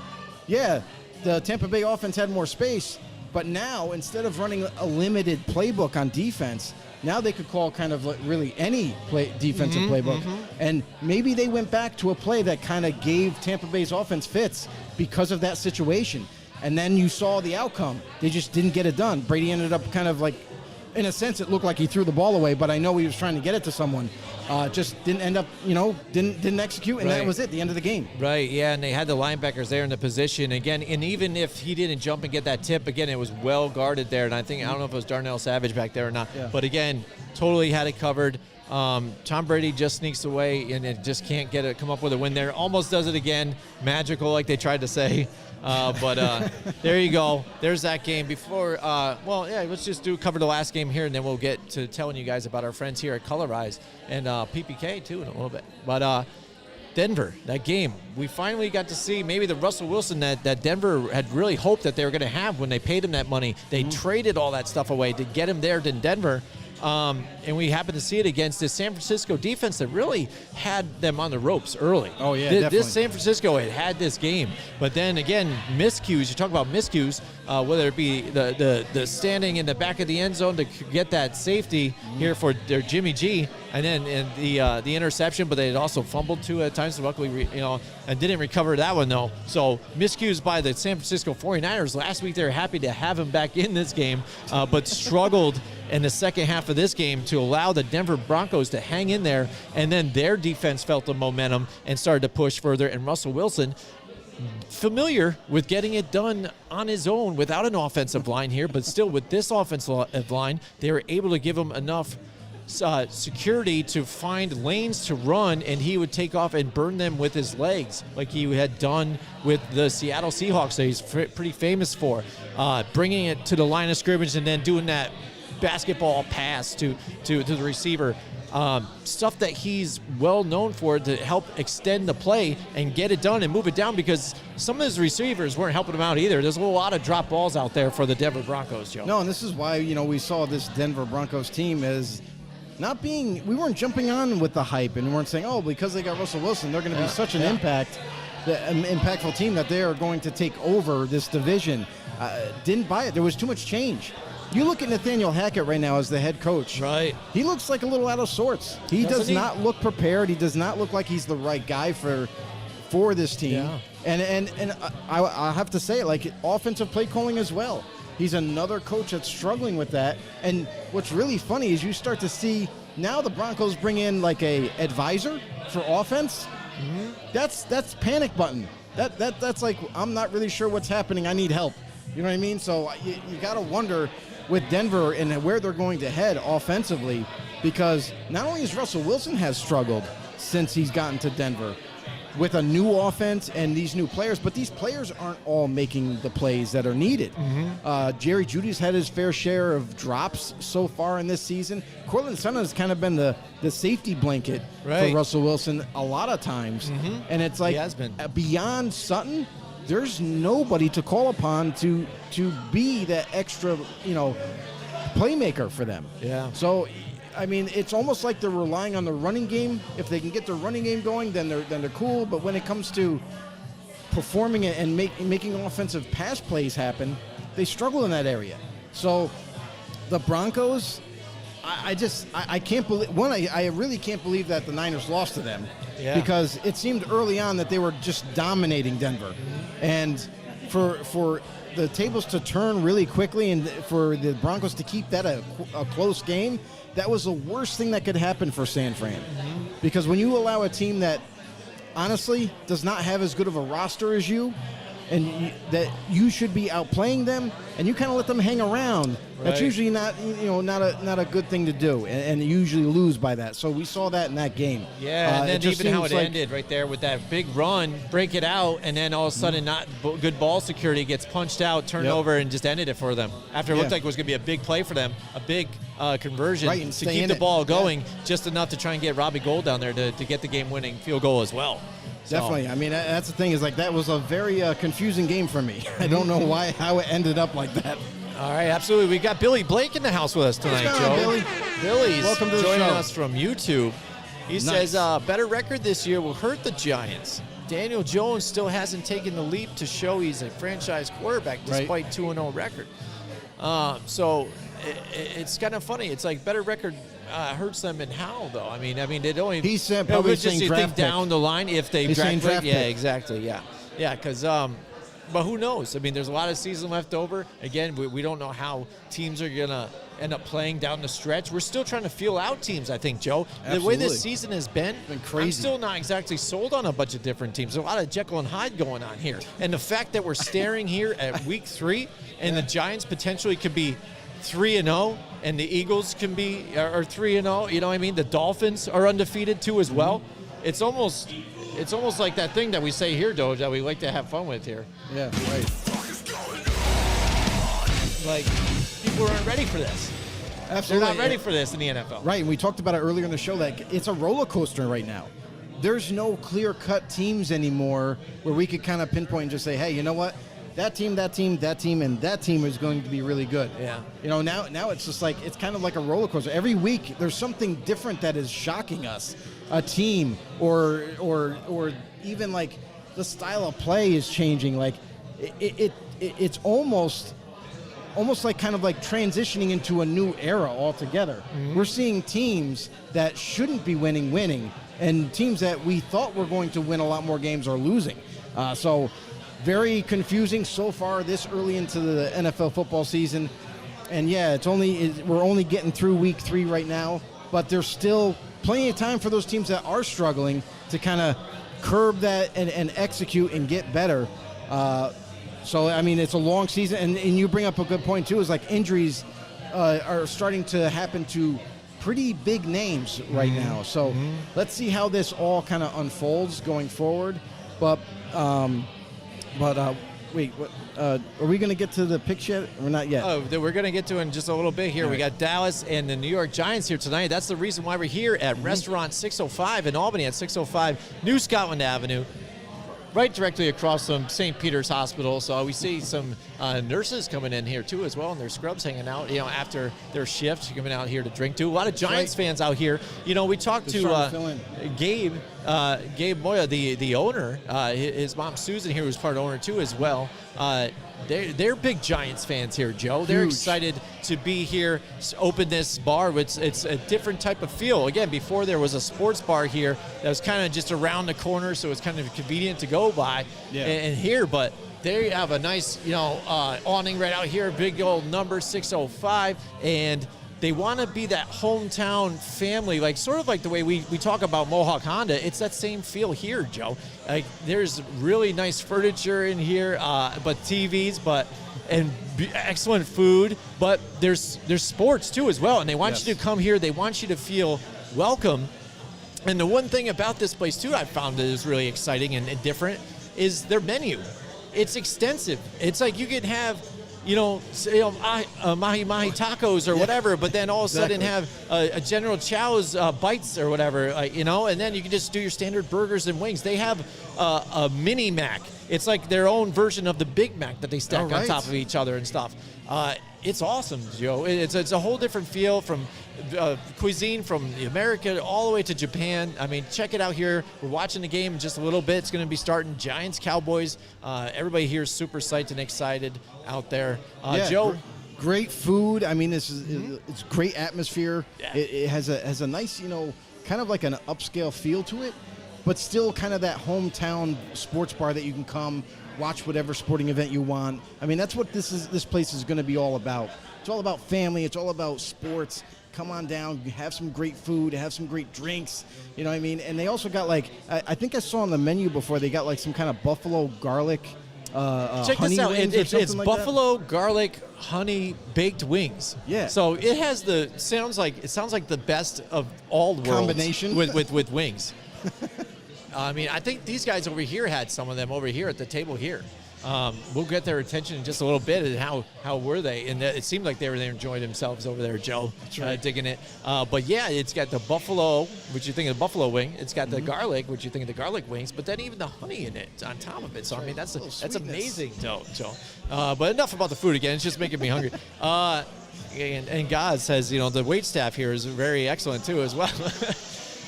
the Tampa Bay offense had more space, but now instead of running a limited playbook on defense, now they could call kind of really any defensive playbook. And maybe they went back to a play that kind of gave Tampa Bay's offense fits because of that situation. And then you saw the outcome. They just didn't get it done. Brady ended up kind of like, in a sense, it looked like he threw the ball away, but I know he was trying to get it to someone. Just didn't end up, didn't execute, and that was it, the end of the game. Right, yeah, and they had the linebackers there in the position. Again, and even if he didn't jump and get that tip, again, it was well guarded there. And I don't know if it was Darnell Savage back there or not. Yeah. But again, totally had it covered. Tom Brady just sneaks away, and it just can't come up with a win there. Almost does it again. Magical, like they tried to say. But there you go. There's that game. Before, let's just cover the last game here, and then we'll get to telling you guys about our friends here at Colorize and PPK, too, in a little bit. But Denver, that game, we finally got to see maybe the Russell Wilson that Denver had really hoped that they were going to have when they paid him that money. They traded all that stuff away to get him there in Denver. And we happened to see it against this San Francisco defense that really had them on the ropes early. Oh, yeah, definitely. This San Francisco had this game. But then, again, miscues. You talk about miscues, whether it be the standing in the back of the end zone to get that safety here for their Jimmy G, and then the interception, but they had also fumbled two at times, so luckily, and didn't recover that one, though. So miscues by the San Francisco 49ers. Last week, they were happy to have him back in this game, but struggled in the second half of this game to allow the Denver Broncos to hang in there, and then their defense felt the momentum and started to push further, and Russell Wilson, familiar with getting it done on his own without an offensive line here, but still with this offensive line, they were able to give him enough security to find lanes to run, and he would take off and burn them with his legs like he had done with the Seattle Seahawks that he's pretty famous for, bringing it to the line of scrimmage and then doing that basketball pass to the receiver. Stuff that he's well known for to help extend the play and get it done and move it down, because some of his receivers weren't helping him out either. There's a lot of drop balls out there for the Denver Broncos, Joe. No, and this is why, we saw this Denver Broncos team as we weren't jumping on with the hype and we weren't saying, because they got Russell Wilson, they're going to be such an impactful team that they are going to take over this division. Didn't buy it. There was too much change. You look at Nathaniel Hackett right now as the head coach. Right. He looks like a little out of sorts. He does not look prepared. He does not look like he's the right guy for this team. Yeah. And I have to say, offensive play calling as well. He's another coach that's struggling with that. And what's really funny is you start to see now the Broncos bring in a advisor for offense. Mm-hmm. That's panic button. That's like, I'm not really sure what's happening. I need help. You know what I mean? So you got to wonder with Denver and where they're going to head offensively, because not only has Russell Wilson has struggled since he's gotten to Denver with a new offense and these new players, but these players aren't all making the plays that are needed. Mm-hmm. Jerry Jeudy's had his fair share of drops so far in this season. Cortland Sutton has kind of been the safety blanket for Russell Wilson a lot of times. Mm-hmm. And it's like, he has been. Beyond Sutton, there's nobody to call upon to be that extra, playmaker for them. Yeah. So, I mean, it's almost like they're relying on the running game. If they can get their running game going, then they're cool. But when it comes to performing it and making offensive pass plays happen, they struggle in that area. So, the Broncos, I can't believe. One, I really can't believe that the Niners lost to them. Yeah. Because it seemed early on that they were just dominating Denver. Mm-hmm. And for the tables to turn really quickly and for the Broncos to keep that a close game, that was the worst thing that could happen for San Fran. Mm-hmm. Because when you allow a team that honestly does not have as good of a roster as you, and that you should be outplaying them, and you kind of let them hang around. Right. That's usually not a good thing to do, and you usually lose by that. So we saw that in that game. Yeah, and then even how it ended right there with that big run, break it out, and then all of a sudden not good ball security gets punched out, turned over, and just ended it for them. After it looked like it was going to be a big play for them, a big conversion to keep the ball going, just enough to try and get Robbie Gould down there to get the game-winning field goal as well. Definitely. I mean, that's the thing is that was a very confusing game for me. I don't know how it ended up like that. All right, absolutely. We got Billy Blake in the house with us tonight, What's Joe. going on, Billy? Billy's Welcome to the joining show. us from YouTube. He Nice. says, better record this year will hurt the Giants. Daniel Jones still hasn't taken the leap to show he's a franchise quarterback despite 2-0 record. So it's kind of funny. It's like better record hurts them in how, though? I mean, they don't even. He's probably just saying you draft think pick. down the line if they He's saying draft pick. draft Yeah, pick. exactly. Yeah, because. But who knows? I mean, there's a lot of season left over. Again, we don't know how teams are going to end up playing down the stretch. We're still trying to feel out teams, I think, Joe. Absolutely. The way this season has been crazy. I'm still not exactly sold on a bunch of different teams. There's a lot of Jekyll and Hyde going on here. And the fact that we're staring here at week 3 and the Giants potentially could be 3-0 and the Eagles can be are 3-0, you know what I mean? The Dolphins are undefeated too as well. It's almost like that thing that we say here, Doge, that we like to have fun with here. Yeah, right. Like, people aren't ready for this. Absolutely. They're not ready for this in the NFL. Right, and we talked about it earlier in the show. Like, it's a roller coaster right now. There's no clear-cut teams anymore where we could kind of pinpoint and just say, hey, you know what? That team, and that team is going to be really good. Yeah. You know, now it's just like, it's kind of like a roller coaster. Every week, there's something different that is shocking us. A team or even like the style of play is changing. Like, it's almost like kind of like transitioning into a new era altogether. Mm-hmm. We're seeing teams that shouldn't be winning, and teams that we thought were going to win a lot more games are losing. So very confusing so far this early into the NFL football season. And yeah, we're only getting through week 3 right now, but there's still plenty of time for those teams that are struggling to kind of curb that and execute and get better. So, I mean, it's a long season, and you bring up a good point, too, is like injuries are starting to happen to pretty big names right now. So let's see how this all kind of unfolds going forward. But wait, what, are we going to get to the picks yet, or not yet? Oh, we're going to get to it in just a little bit here. We got Dallas and the New York Giants here tonight. That's the reason why we're here at Restaurant 605 in Albany at 605 New Scotland Avenue, right directly across from St. Peter's Hospital. So we see some nurses coming in here too as well, and their scrubs hanging out, you know, after their shift, coming out here to drink too. A lot of Giants fans out here. You know, we talked to Gabe Moya, the owner. His mom Susan here was part owner too as well. They're big Giants fans here, Joe. They're excited to be here, open this bar. It's a different type of feel. Again, before there was a sports bar here that was kind of just around the corner, so it's kind of convenient to go by and here. But they have a nice, awning right out here, big old number 605, and they want to be that hometown family, like sort of like the way we talk about Mohawk Honda. It's that same feel here, Joe. Like, there's really nice furniture in here, but TVs, and excellent food. But there's sports too as well, and they want you to come here. They want you to feel welcome. And the one thing about this place too, I found that is really exciting and different, is their menu. It's extensive. It's like you can have, mahi tacos or whatever, but then all of a sudden have a General Chow's bites or whatever, and then you can just do your standard burgers and wings. They have a mini Mac. It's like their own version of the Big Mac that they stack on top of each other and stuff. It's awesome, Joe. It's a whole different feel from cuisine from America all the way to Japan. I mean, check it out here. We're watching the game in just a little bit. It's going to be starting Giants, Cowboys. Everybody here is super psyched and excited out there. Joe? Great food. I mean, it's great atmosphere. Yeah. It has a nice, kind of like an upscale feel to it, but still kind of that hometown sports bar that you can come watch whatever sporting event you want. I mean, that's what this place is going to be all about. It's all about family. It's all about sports. Come on down, have some great food, have some great drinks, you know what I mean? And they also got I think I saw on the menu before, they got like some kind of buffalo garlic Check honey this out. wings It's like buffalo garlic honey baked wings. Yeah. So it has sounds like the best of all worlds combination with wings. I mean, I think these guys over here had some of them over here at the table here. We'll get their attention in just a little bit. And how were they? And it seemed like they were there enjoying themselves over there, Joe. That's right. Digging it. But yeah, it's got the buffalo, which you think of the buffalo wing. It's got the garlic, which you think of the garlic wings. But then even the honey in it on top of it. So I mean, that's amazing, Joe. But enough about the food again. It's just making me hungry. And Gaz says, the wait staff here is very excellent too as well.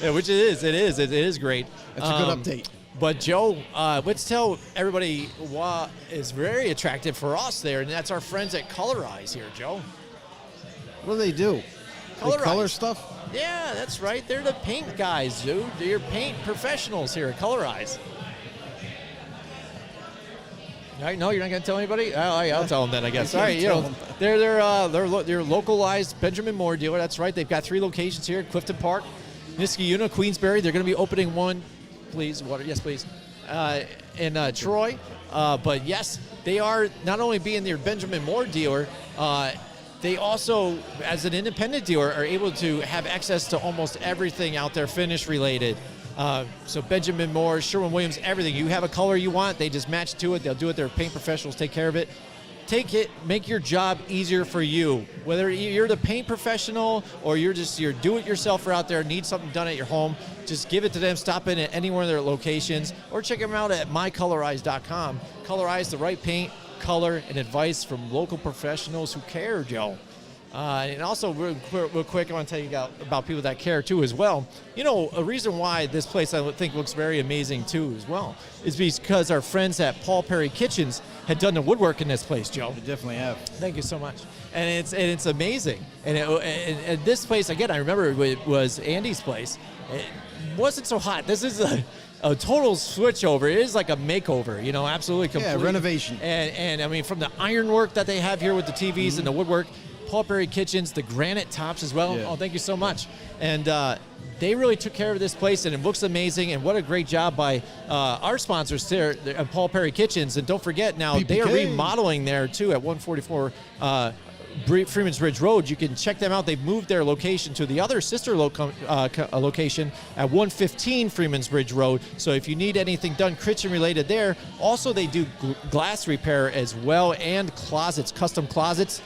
Yeah, which it is. It is great. That's a good update. But Joe, let's tell everybody what is very attractive for us there, and that's our friends at Colorize here, Joe. What do they do? They color stuff? Yeah, that's right. They're the paint guys, dude. They're your paint professionals here at Colorize. All right, no, you're not going to tell anybody? I'll tell them then, I guess. All right, they're localized Benjamin Moore dealer. That's right. They've got 3 locations here at Clifton Park, Niskayuna, Queensbury. They're going to be opening one. Please, water. Yes, please. In Troy. But yes, they are not only being their Benjamin Moore dealer, they also, as an independent dealer, are able to have access to almost everything out there finish related. So Benjamin Moore, Sherwin-Williams, everything. You have a color you want, they just match to it. They'll do it. Their paint professionals take care of it. Take it, make your job easier for you. Whether you're the paint professional or you're do-it-yourselfer out there, need something done at your home, just give it to them. Stop in at any one of their locations or check them out at mycolorize.com. Colorize, the right paint, color, and advice from local professionals who care, Joe. And also, real quick, I want to tell you about people that care, too, as well. A reason why this place, I think, looks very amazing, too, as well, is because our friends at Paul Perry Kitchens had done the woodwork in this place, Joe. They definitely have. Thank you so much. And it's amazing. And this place, again, I remember it was Andy's place. It wasn't so hot. This is a total switch over. It is like a makeover, absolutely complete. Yeah, renovation. And I mean, from the ironwork that they have here with the TVs and the woodwork, Paul Perry Kitchens, the granite tops as well. Yeah. Oh, thank you so much. And they really took care of this place, and it looks amazing. And what a great job by our sponsors there at Paul Perry Kitchens. And don't forget now, PPK. They are remodeling there too at 144 Freeman's Ridge Road. You can check them out. They've moved their location to the other sister location at 115 Freeman's Ridge Road. So if you need anything done kitchen related there, also they do glass repair as well, and closets, custom closets.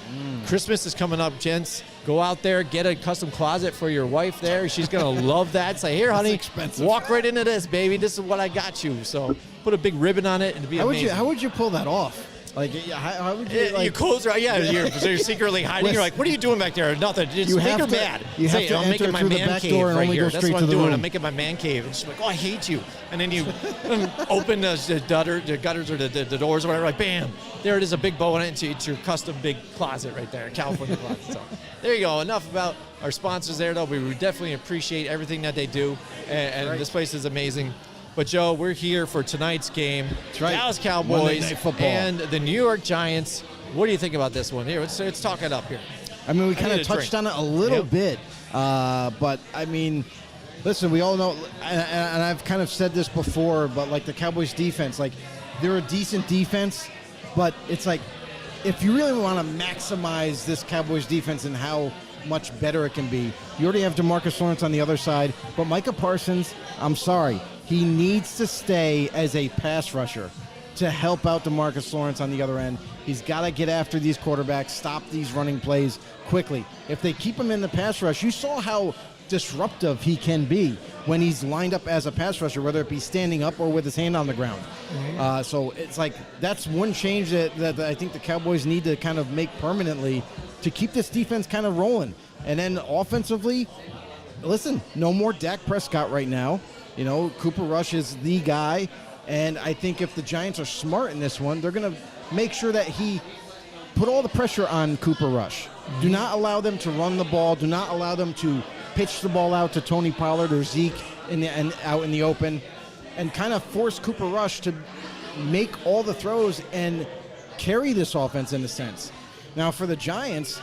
Christmas is coming up, gents. Go out there, get a custom closet for your wife there. She's going to love that. Say, here, honey, walk right into this, baby. This is what I got you. So put a big ribbon on it and it'd be amazing. How would you pull that off? Like, how would you, you close her, you're secretly hiding. You're like, what are you doing back there? Nothing. Just make her mad. You have to I'm making my man cave right here. That's what I'm doing. I'm making my man cave. And she's like, oh, I hate you. And then you open the gutters or the doors or whatever. Like, bam, there it is, a big bow on it. It's your custom big closet right there, California closet. So there you go. Enough about our sponsors there, though. We definitely appreciate everything that they do. And this place is amazing. But, Joe, we're here for tonight's game. That's right. Dallas Cowboys and the New York Giants. What do you think about this one? Here, let's talk it up here. I mean, we kind of touched on it a little bit. But, I mean, listen, we all know, and I've kind of said this before, but, like, the Cowboys defense, like, they're a decent defense, but it's like, if you really want to maximize this Cowboys defense and how much better it can be, you already have DeMarcus Lawrence on the other side, but Micah Parsons, I'm sorry, he needs to stay as a pass rusher to help out DeMarcus Lawrence on the other end. He's got to get after these quarterbacks, stop these running plays quickly. If they keep him in the pass rush, you saw how disruptive he can be when he's lined up as a pass rusher, whether it be standing up or with his hand on the ground. Mm-hmm. So it's like that's one change that I think the Cowboys need to kind of make permanently to keep this defense kind of rolling. And then offensively, listen, no more Dak Prescott right now. Cooper Rush is the guy, and I think if the Giants are smart in this one, they're going to make sure that he put all the pressure on Cooper Rush. Do not allow them to run the ball. Do not allow them to pitch the ball out to Tony Pollard or Zeke out in the open, and kind of force Cooper Rush to make all the throws and carry this offense in a sense. Now, for the Giants,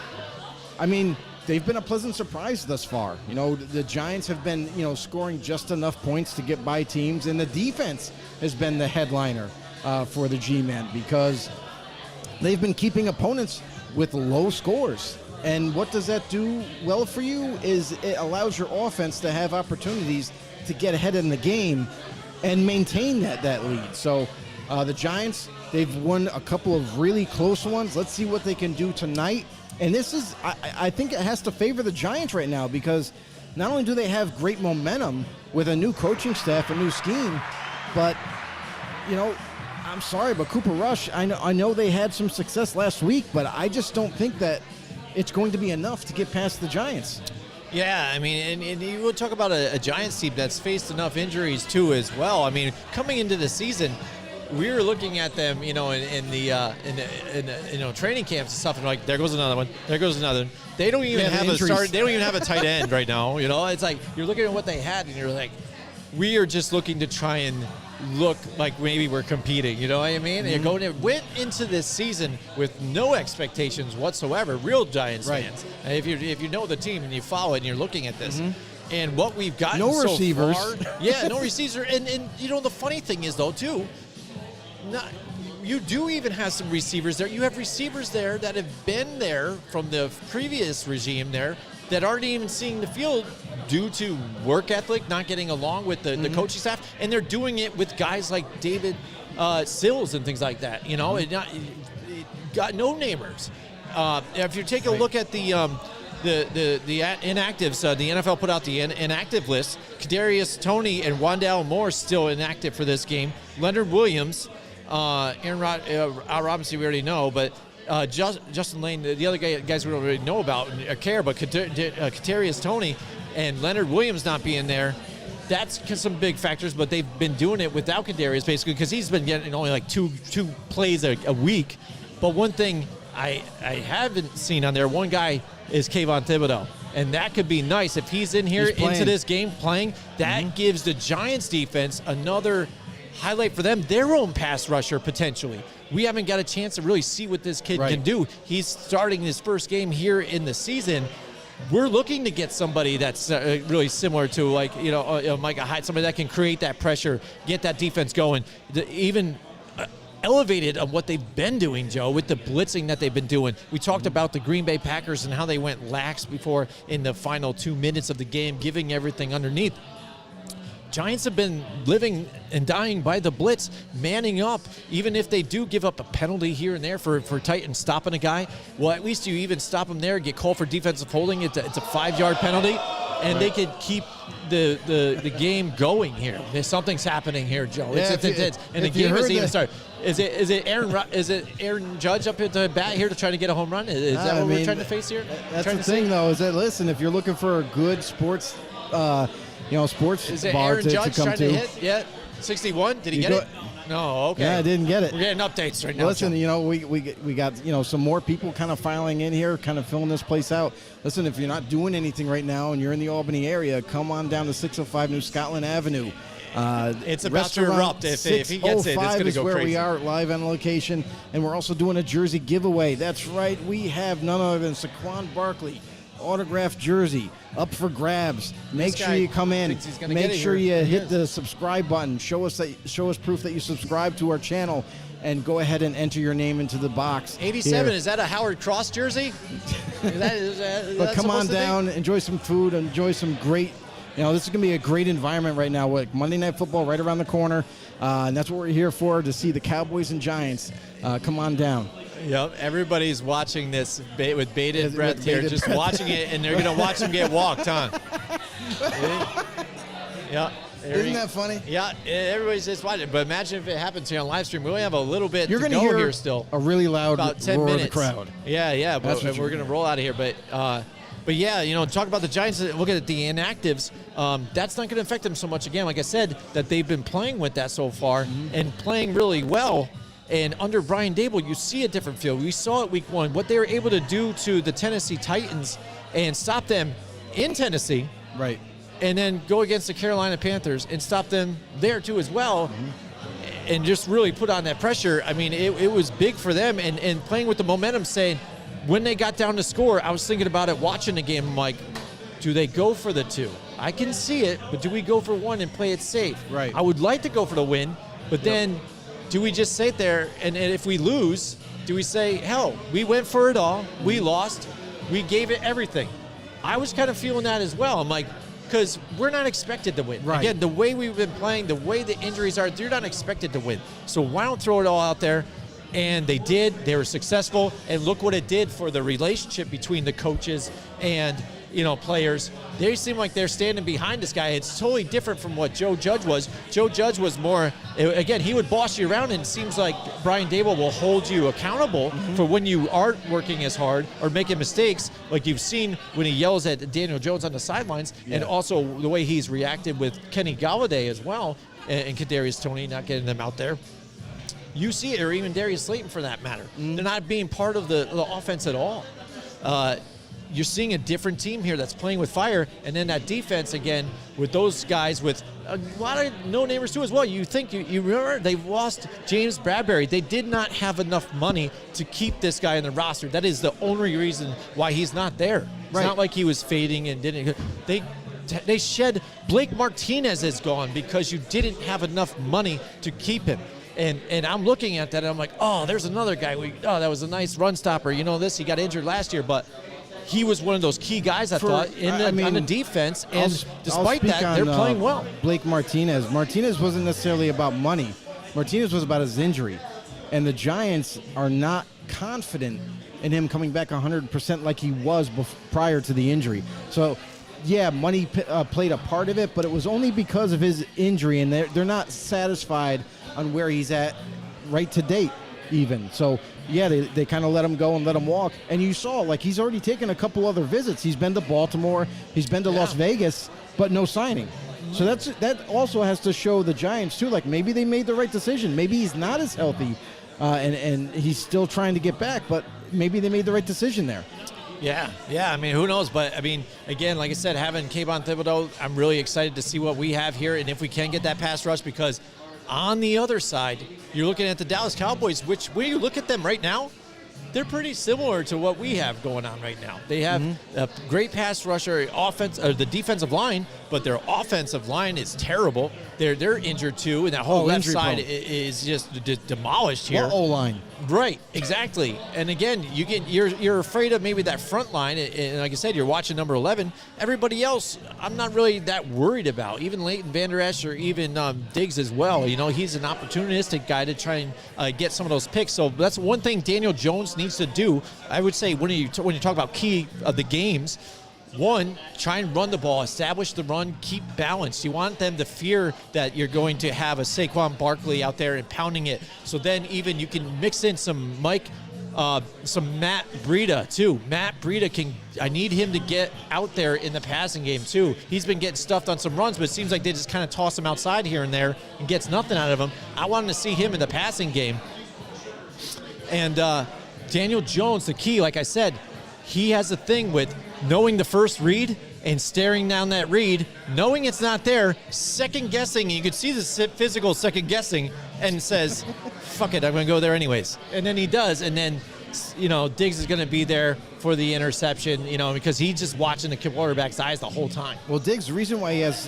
I mean, they've been a pleasant surprise thus far. The Giants have been, scoring just enough points to get by teams, and the defense has been the headliner for the G-Men because they've been keeping opponents with low scores. And what does that do well for you is it allows your offense to have opportunities to get ahead in the game and maintain that lead. So The Giants, they've won a couple of really close ones. Let's see what they can do tonight. And this is, I think it has to favor the Giants right now because not only do they have great momentum with a new coaching staff, a new scheme, but, you know, I'm sorry, but Cooper Rush, I know they had some success last week, but I just don't think that it's going to be enough to get past the Giants. Yeah, I mean, and you will talk about a Giants team that's faced enough injuries too as well. I mean, coming into the season, we were looking at them, you know, in the training camps and stuff, and like, there goes another one, there goes another one. They don't even have a start. They don't even have a tight end right now. You know, it's like you're looking at what they had, and you're like, we are just looking to try and look like maybe we're competing. You know what I mean? Mm-hmm. And went into this season with no expectations whatsoever. Real Giants fans. And if you know the team and you follow it and you're looking at this. And what we've gotten no so receivers. far, yeah, no receivers. And you know the funny thing is though too, you do even have some receivers there. You have receivers there that have been there from the previous regime there that aren't even seeing the field due to work ethic, not getting along with the coaching staff, and they're doing it with guys like David Sills and things like that. You know, it got no namers. If you take a look at the inactives, the NFL put out the inactive list. Kadarius Toney and Wan'Dale Moore still inactive for this game. Leonard Williams, Aaron Robinson, we already know, but Justin Lane, the other guys we don't really know about or care, but Kadarius Toney and Leonard Williams not being there, that's some big factors, but they've been doing it without Kadarius basically because he's been getting only like two plays a week. But one thing I haven't seen on there, one guy is Kayvon Thibodeau. And that could be nice. If he's in here into this game playing, that gives the Giants defense another highlight for them, their own pass rusher potentially. We haven't got a chance to really see what this kid can do. He's starting his first game here in the season. We're looking to get somebody that's really similar to, like, Micah Hyde, somebody that can create that pressure, get that defense going, even elevated on what they've been doing, Joe, with the blitzing that they've been doing. We talked about the Green Bay Packers and how they went lax before in the final 2 minutes of the game, giving everything underneath. Giants have been living and dying by the blitz, manning up. Even if they do give up a penalty here and there for Titans stopping a guy, well, at least you even stop them there, get called for defensive holding. It's a 5-yard penalty, and they could keep the game going here. Something's happening here, Joe. Yeah, it's intense, and the game hasn't even started. Is it Aaron Judge up at the bat here to try to get a home run? Is that what we're trying to face here? That's the thing, though, is that, listen, if you're looking for a good sports sports is it bar Aaron to Judge come trying to hit? Yeah, 61. Did he get it? No. Okay. Yeah, I didn't get it. We're getting updates right now. Listen, we got some more people kind of filing in here, kind of filling this place out. Listen, if you're not doing anything right now and you're in the Albany area, come on down to 605 New Scotland Avenue. It's about to erupt. If he gets it, it's going to go where crazy. we are live on location, and we're also doing a jersey giveaway. That's right. We have none other than Saquon Barkley autographed jersey up for grabs. Make sure you come in. Make sure you hit the subscribe button. Show us proof that you subscribe to our channel, and go ahead and enter your name into the box. 87. Is that a Howard Cross jersey? But come on down, enjoy some food, enjoy some great. This is going to be a great environment right now with Monday Night Football right around the corner, and that's what we're here for, to see the Cowboys and Giants. Come on down. Yep, everybody's watching this with bated breath here, just watching it, and they're going to watch them get walked, huh? Yeah. Isn't that funny? Yeah, everybody's just watching. But imagine if it happens here on live stream. We only have a little bit to go hear here still. A really loud about 10 roar minutes. of the crowd. Yeah, but we're going to roll out of here. But yeah, talk about the Giants. Look at the inactives. That's not going to affect them so much. Again, like I said, that they've been playing with that so far and playing really well. And under Brian Dable, you see a different feel. We saw it week 1, what they were able to do to the Tennessee Titans and stop them in Tennessee. Right. And then go against the Carolina Panthers and stop them there too as well. And just really put on that pressure. I mean, it was big for them. And playing with the momentum, saying, when they got down to score, I was thinking about it watching the game. I'm like, do they go for the 2? I can see it, but do we go for 1 and play it safe? Right. I would like to go for the win, but then do we just sit there and if we lose, do we say, hell, we went for it all, we lost, we gave it everything? I was kind of feeling that as well. I'm like, because we're not expected to win. Right. Again, the way we've been playing, the way the injuries are, you're not expected to win. So why don't throw it all out there? And they did. They were successful. And look what it did for the relationship between the coaches and, players. They seem like they're standing behind this guy. It's totally different from what Joe Judge was. Joe Judge was more, again, he would boss you around, and it seems like Brian Daboll will hold you accountable for when you aren't working as hard or making mistakes, like you've seen when he yells at Daniel Jones on the sidelines, and also the way he's reacted with Kenny Golladay as well, and Kadarius Toney not getting them out there. You see it, or even Darius Slayton for that matter. They're not being part of the offense at all. You're seeing a different team here that's playing with fire, and then that defense again with those guys with a lot of no-namers too as well. You think you remember they've lost James Bradbury. They did not have enough money to keep this guy in the roster. That is the only reason why he's not there. It's not like he was fading and didn't. They shed Blake Martinez is gone because you didn't have enough money to keep him. And I'm looking at that and I'm like, oh, there's another guy. That was a nice run stopper. He got injured last year, but he was one of those key guys, I thought, on the defense. And despite that, they're playing well. Blake Martinez. Martinez wasn't necessarily about money. Martinez was about his injury. And the Giants are not confident in him coming back 100% like he was prior to the injury. So, yeah, money played a part of it, but it was only because of his injury, and they're not satisfied on where he's at right to date even. So, yeah, they kind of let him go and let him walk. And you saw, he's already taken a couple other visits. He's been to Baltimore. He's been to Las Vegas, but no signing. So that also has to show the Giants, too, maybe they made the right decision. Maybe he's not as healthy, and he's still trying to get back, but maybe they made the right decision there. Yeah. I mean, who knows? But, I mean, again, like I said, having Kayvon Thibodeau, I'm really excited to see what we have here and if we can get that pass rush, because on the other side, you're looking at the Dallas Cowboys, which when you look at them right now, they're pretty similar to what we have going on right now. They have a great pass rusher, the defensive line, but their offensive line is terrible. They're injured too, and that whole left side is just demolished here. O-line. Right, exactly. And again, you're afraid of maybe that front line, and like I said, you're watching number 11. Everybody else, I'm not really that worried about. Even Leighton Vander Esch or even Diggs as well. He's an opportunistic guy to try and get some of those picks. So that's one thing Daniel Jones needs to do. I would say when you talk about key of the games, one, try and run the ball, establish the run, keep balance. You want them to fear that you're going to have a Saquon Barkley out there and pounding it. So then even you can mix in some Matt Breida too. Matt Breida I need him to get out there in the passing game too. He's been getting stuffed on some runs, but it seems like they just kind of toss him outside here and there and gets nothing out of him. I wanted to see him in the passing game. And Daniel Jones, the key, like I said, he has a thing with knowing the first read and staring down that read, knowing it's not there, second guessing. You could see the physical second guessing, and says, fuck it, I'm going to go there anyways. And then he does, and then, Diggs is going to be there for the interception, because he's just watching the quarterback's eyes the whole time. Well, Diggs, the reason why he has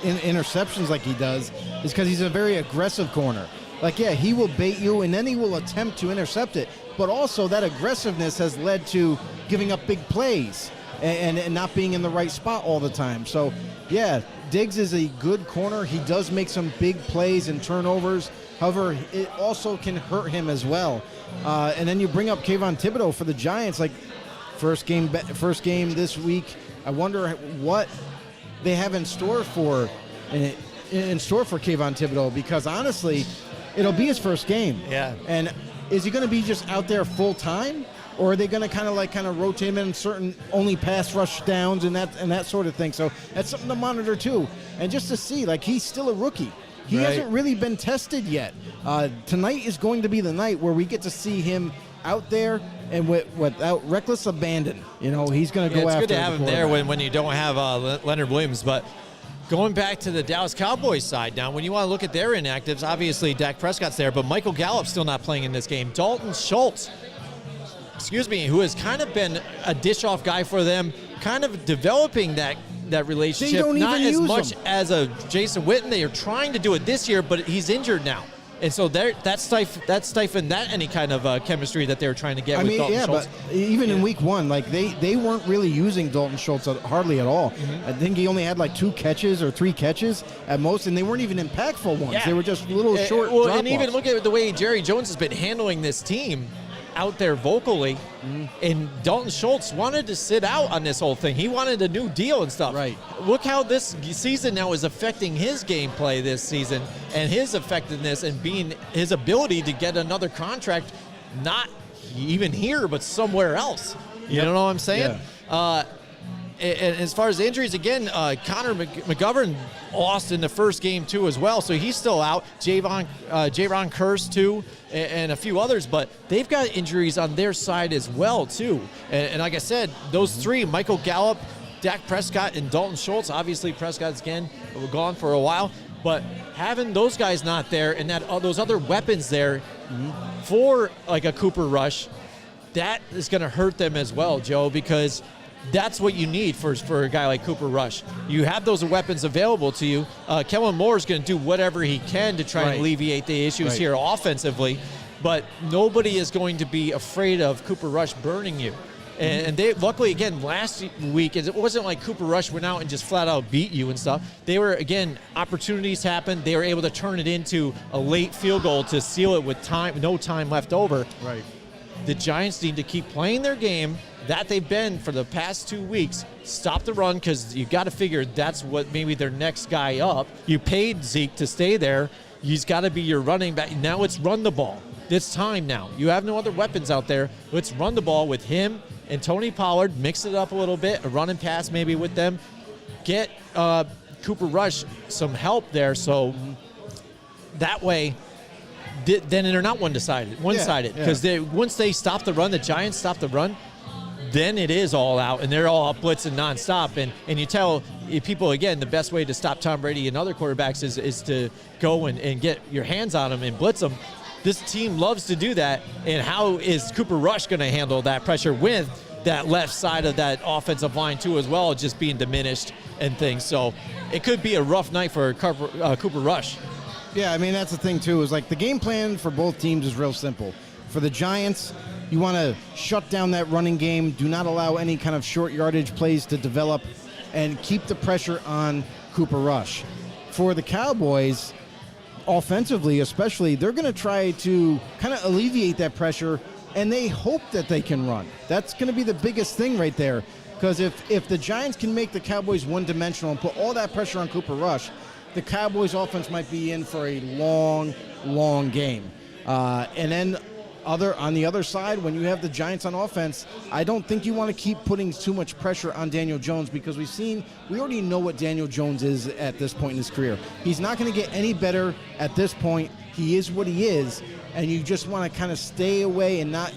interceptions like he does is because he's a very aggressive corner. He will bait you, and then he will attempt to intercept it. But also that aggressiveness has led to giving up big plays and not being in the right spot all the time. So, yeah, Diggs is a good corner. He does make some big plays and turnovers. However, it also can hurt him as well. And then you bring up Kayvon Thibodeau for the Giants, first game this week. I wonder what they have in store for Kayvon Thibodeau, because honestly, it'll be his first game. Yeah. And is he going to be just out there full time, or are they going to kind of rotate him in certain only pass rush downs and that sort of thing? So that's something to monitor too, and just to see, he's still a rookie. He hasn't really been tested yet. Tonight is going to be the night where we get to see him out there and without reckless abandon. He's going to go after. It's good to have him there when you don't have Leonard Williams, but. Going back to the Dallas Cowboys side now, when you want to look at their inactives, obviously Dak Prescott's there, but Michael Gallup's still not playing in this game. Dalton Schultz, who has kind of been a dish-off guy for them, kind of developing that relationship. They don't not even as use much him. as a Jason Witten. They are trying to do it this year, but he's injured now. And so that's stifled that any kind of chemistry that they were trying to get with Dalton Schultz. But even in week one, like they weren't really using Dalton Schultz hardly at all. Mm-hmm. I think he only had like 2 catches or 3 catches at most, and they weren't even impactful ones. Yeah. They were just little short drop-offs. And even look at the way Jerry Jones has been handling this team out there vocally, and Dalton Schultz wanted to sit out on this whole thing. He wanted a new deal and stuff. Right. Look how this season now is affecting his gameplay this season and his effectiveness and being his ability to get another contract, not even here, but somewhere else. You know what I'm saying? Yeah. And as far as injuries, again, Connor McGovern lost in the first game too as well, so he's still out. Javon Curse too, and a few others, but they've got injuries on their side as well too. And like I said, those 3, Michael Gallup, Dak Prescott, and Dalton Schultz. Obviously, Prescott's again gone for a while, but having those guys not there and those other weapons there for like a Cooper Rush, that is going to hurt them as well, Joe, because that's what you need for a guy like Cooper Rush. You have those weapons available to you. Kellen Moore is going to do whatever he can to try and alleviate the issues here offensively, but nobody is going to be afraid of Cooper Rush burning you. And they, luckily, again, last week, it wasn't like Cooper Rush went out and just flat out beat you and stuff. They were, again, opportunities happened. They were able to turn it into a late field goal to seal it with no time left over. Right. The Giants need to keep playing their game that they've been for the past 2 weeks. Stop the run, because you got to figure that's what maybe their next guy up. You paid Zeke to stay there. He's got to be your running back. Now let's run the ball. It's time now. You have no other weapons out there. Let's run the ball with him and Tony Pollard. Mix it up a little bit. A run and pass maybe with them. Get Cooper Rush some help there, so that way then they're not one-sided. Because once they stop the run, the Giants stop the run, then it is all out, and they're all up blitzing nonstop. And you tell people, again, the best way to stop Tom Brady and other quarterbacks is to go and get your hands on them and blitz them. This team loves to do that, and how is Cooper Rush going to handle that pressure with that left side of that offensive line too as well, just being diminished and things. So it could be a rough night for Cooper Rush. Yeah, I mean, that's the thing, too, is like the game plan for both teams is real simple. For the Giants, you want to shut down that running game, do not allow any kind of short yardage plays to develop, and keep the pressure on Cooper Rush. For the Cowboys, offensively especially, they're going to try to kind of alleviate that pressure, and they hope that they can run. That's going to be the biggest thing right there, because if the Giants can make the Cowboys one-dimensional and put all that pressure on Cooper Rush, the Cowboys offense might be in for a long, long game. And then on the other side, when you have the Giants on offense, I don't think you want to keep putting too much pressure on Daniel Jones, because we already know what Daniel Jones is at this point in his career. He's not going to get any better at this point. He is what he is, and you just want to kind of stay away and not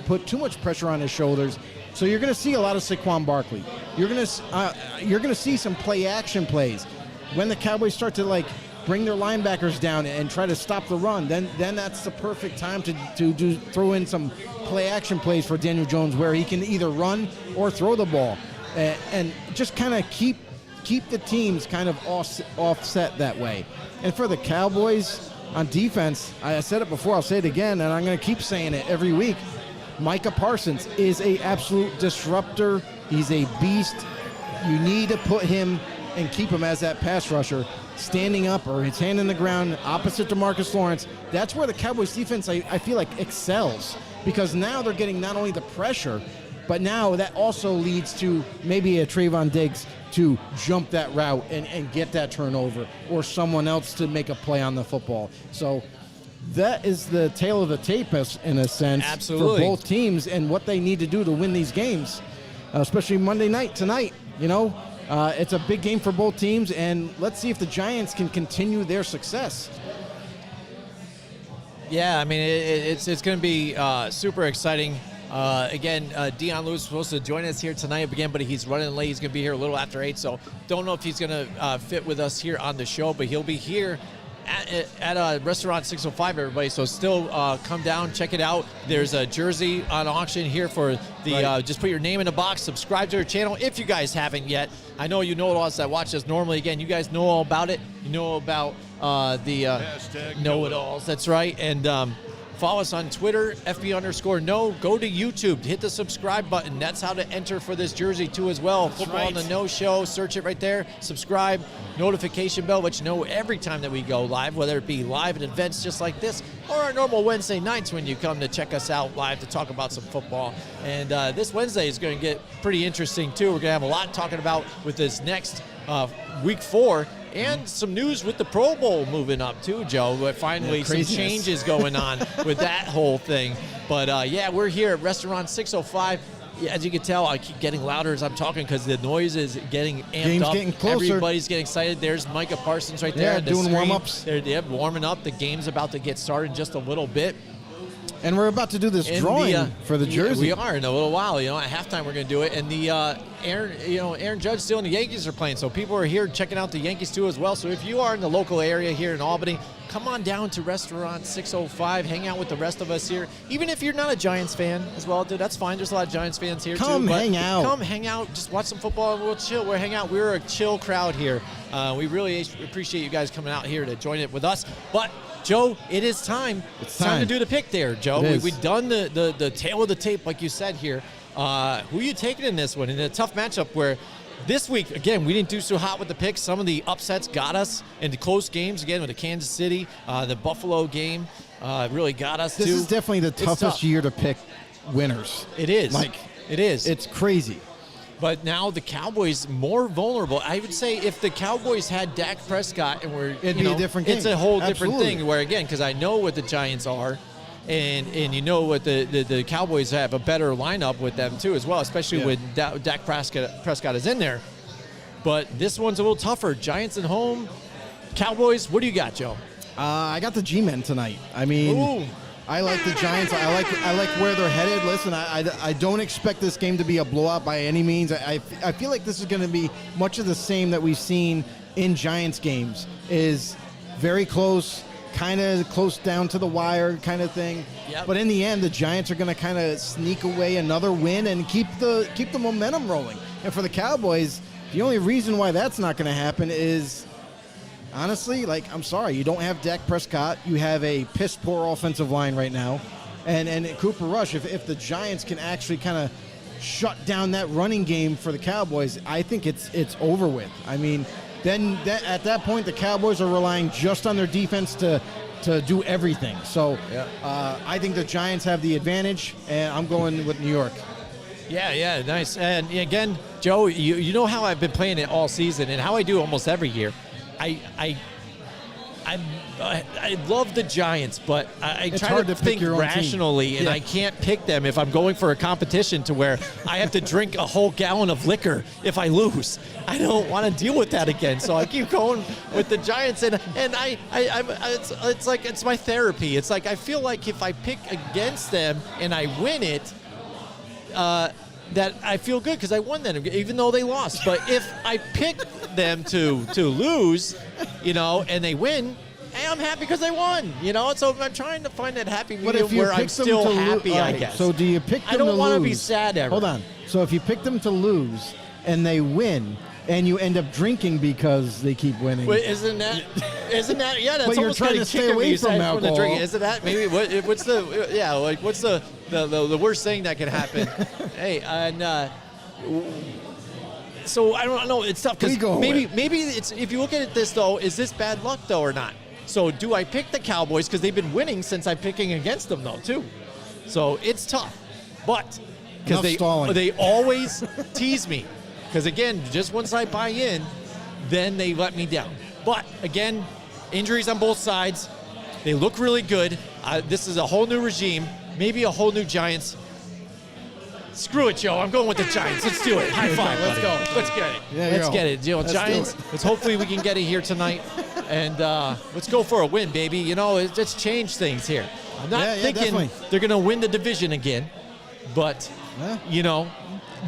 put too much pressure on his shoulders. So you're going to see a lot of Saquon Barkley. You're going to see some play-action plays. When the Cowboys start to bring their linebackers down and try to stop the run, then that's the perfect time to throw in some play-action plays for Daniel Jones, where he can either run or throw the ball, and just kind of keep the teams kind of offset that way. And for the Cowboys on defense, I said it before, I'll say it again, and I'm going to keep saying it every week. Micah Parsons is an absolute disruptor. He's a beast. You need to put him and keep him as that pass rusher, standing up or his hand in the ground opposite to Marcus Lawrence. That's where the Cowboys defense, I feel like, excels, because now they're getting not only the pressure, but now that also leads to maybe a Trayvon Diggs to jump that route and get that turnover, or someone else to make a play on the football. So that is the tale of the tape, in a sense. Absolutely. For both teams and what they need to do to win these games, especially Monday night tonight. It's a big game for both teams, and let's see if the Giants can continue their success. Yeah, I mean, it's going to be super exciting. Again, Dion Lewis was supposed to join us here tonight again, but he's running late. He's going to be here a little after 8, so don't know if he's going to fit with us here on the show, but he'll be here at Restaurant 605, everybody. So still come down, check it out. There's a jersey on auction here for the. Just put your name in a box. Subscribe to our channel if you guys haven't yet. I know you know all us that watch us normally. Again, you guys know all about it. You know about the know-it-alls. That's right. And follow us on Twitter, FB_no. Go to YouTube, hit the subscribe button. That's how to enter for this jersey too as well. That's Football right. on the No Show. Search it right there. Subscribe. Notification bell, let you know every time that we go live, whether it be live at events just like this or our normal Wednesday nights when you come to check us out live to talk about some football. And this Wednesday is going to get pretty interesting too. We're going to have a lot talking about with this next week 4. And some news with the Pro Bowl moving up too, Joe. But finally, some changes going on with that whole thing. But we're here at Restaurant 605. Yeah, as you can tell, I keep getting louder as I'm talking because the noise is getting amped Game's up. getting closer. Everybody's getting excited. There's Micah Parsons right there. Yeah, at the doing screen. warm-ups. They're warming up. The game's about to get started in just a little bit. And we're about to do this drawing for the jersey. We are in a little while. At halftime we're going to do it. And the Aaron Judge still and the Yankees are playing, so people are here checking out the Yankees too as well. So if you are in the local area here in Albany, come on down to Restaurant 605. Hang out with the rest of us here. Even if you're not a Giants fan as well, dude, that's fine. There's a lot of Giants fans here too. Come hang out. Come hang out. Just watch some football and we'll chill. We'll hang out. We're a chill crowd here. We really appreciate you guys coming out here to join it with us. But Joe, it is time. It's time to do the pick there, Joe. We've done the tail of the tape, like you said here. Who are you taking in this one? In a tough matchup where this week, again, we didn't do so hot with the picks. Some of the upsets got us into close games, again, with the Kansas City, the Buffalo game really got us, This is definitely the toughest year to pick winners. It is. It is. It's crazy. But now the Cowboys more vulnerable. I would say if the Cowboys had Dak Prescott and it'd be a different game. It's a whole different Absolutely. thing. Where again, because I know what the Giants are, and you know what the Cowboys have a better lineup with them too as well, especially when Dak Prescott is in there. But this one's a little tougher. Giants at home, Cowboys. What do you got, Joe? I got the G-Men tonight. I mean. Ooh. I like the Giants. I like where they're headed. Listen, I don't expect this game to be a blowout by any means. I feel like this is going to be much of the same that we've seen in Giants games. Is very close, kind of close down to the wire kind of thing. Yep. But in the end, the Giants are going to kind of sneak away another win and keep the momentum rolling. And for the Cowboys, the only reason why that's not going to happen is, honestly, I'm sorry, you don't have Dak Prescott. You have a piss-poor offensive line right now. And Cooper Rush, if the Giants can actually kind of shut down that running game for the Cowboys, I think it's over with. I mean, then at that point, the Cowboys are relying just on their defense to do everything. So I think the Giants have the advantage, and I'm going with New York. Yeah, nice. And again, Joe, you know how I've been playing it all season and how I do almost every year. I love the Giants, but I try to think rationally, and I can't pick them if I'm going for a competition to where I have to drink a whole gallon of liquor if I lose. I don't want to deal with that again, so I keep going with the Giants, and it's like it's my therapy. It's like I feel like if I pick against them and I win it, that I feel good because I won them, even though they lost. But if I pick them to lose, and they win, hey, I'm happy because they won. So I'm trying to find that happy medium where I'm still happy, I guess. So do you pick them to lose? I don't want to be sad ever. Hold on. So if you pick them to lose and they win, and you end up drinking because they keep winning. Wait, isn't that? Yeah, that's but you're almost trying kind to of stay away from alcohol. Drinking. Isn't that maybe what's the worst thing that can happen? Hey, and so I don't know. It's tough because maybe it's, if you look at it this though, is this bad luck though or not? So do I pick the Cowboys because they've been winning since I'm picking against them though too? So it's tough, but because they always tease me. Because, again, just once I buy in, then they let me down. But, again, injuries on both sides. They look really good. This is a whole new regime, maybe a whole new Giants. Screw it, Joe. I'm going with the Giants. Let's do it. High five. Let's go. Let's get it. Let's get it. Giants, hopefully we can get it here tonight. And let's go for a win, baby. Let's change things here. I'm not thinking they're going to win the division again. But,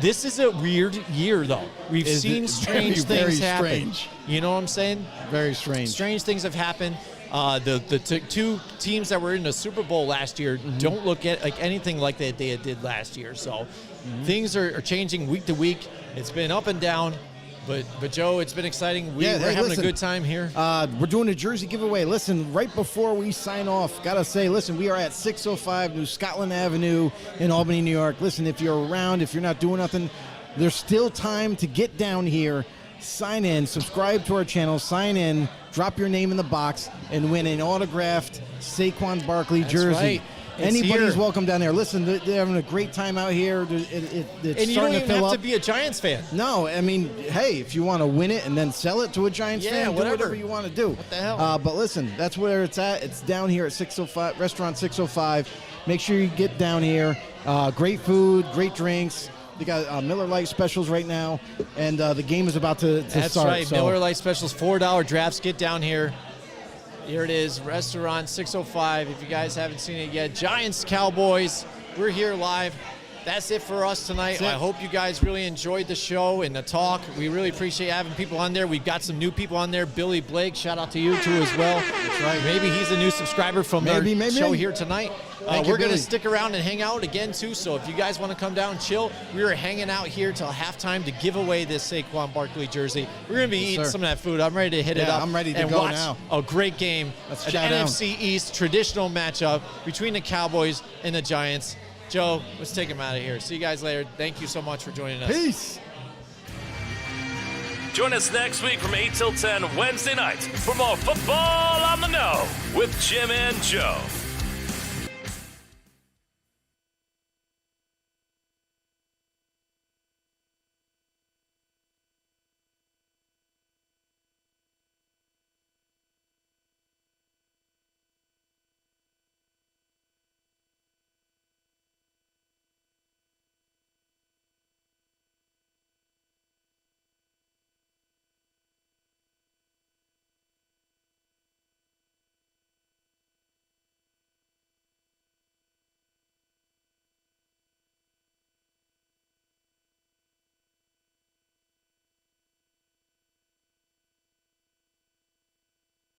this is a weird year, though. We've seen strange things happen. Strange. You know what I'm saying? Very strange. Strange things have happened. The two teams that were in the Super Bowl last year don't look at like anything like they did last year. So things are changing week to week. It's been up and down. But Joe, it's been exciting. We're having a good time here. We're doing a jersey giveaway. Listen, right before we sign off, gotta say, listen, we are at 605 New Scotland Avenue in Albany, New York. Listen, if you're around, if you're not doing nothing, there's still time to get down here, sign in, subscribe to our channel, sign in, drop your name in the box, and win an autographed Saquon Barkley jersey. Right. Anybody's welcome down there. Listen, they're having a great time out here. It's and you don't even have to be a Giants fan. No, I mean, hey, if you want to win it and then sell it to a Giants fan, do whatever you want to do. What the hell? But listen, that's where it's at. It's down here at 605, Restaurant 605. Make sure you get down here. Great food, great drinks. They got Miller Lite specials right now, and the game is about to start. That's right, Miller Lite specials, $4 drafts. Get down here. Here it is, Restaurant 605. If you guys haven't seen it yet, Giants, Cowboys, we're here live. That's it for us tonight. I hope you guys really enjoyed the show and the talk. We really appreciate having people on there. We've got some new people on there. Billy Blake, shout out to you too as well. That's right. Maybe he's a new subscriber from our show here tonight. We're going to stick around and hang out again too. So if you guys want to come down and chill, we are hanging out here till halftime to give away this Saquon Barkley jersey. We're going to be eating some of that food. I'm ready to hit it up. I'm ready to and go watch now. A great game. Let's an chow down. NFC East traditional matchup between the Cowboys and the Giants. Joe, let's take him out of here. See you guys later. Thank you so much for joining us. Peace. Join us next week from 8 till 10 Wednesday nights for more football on the know with Jim and Joe.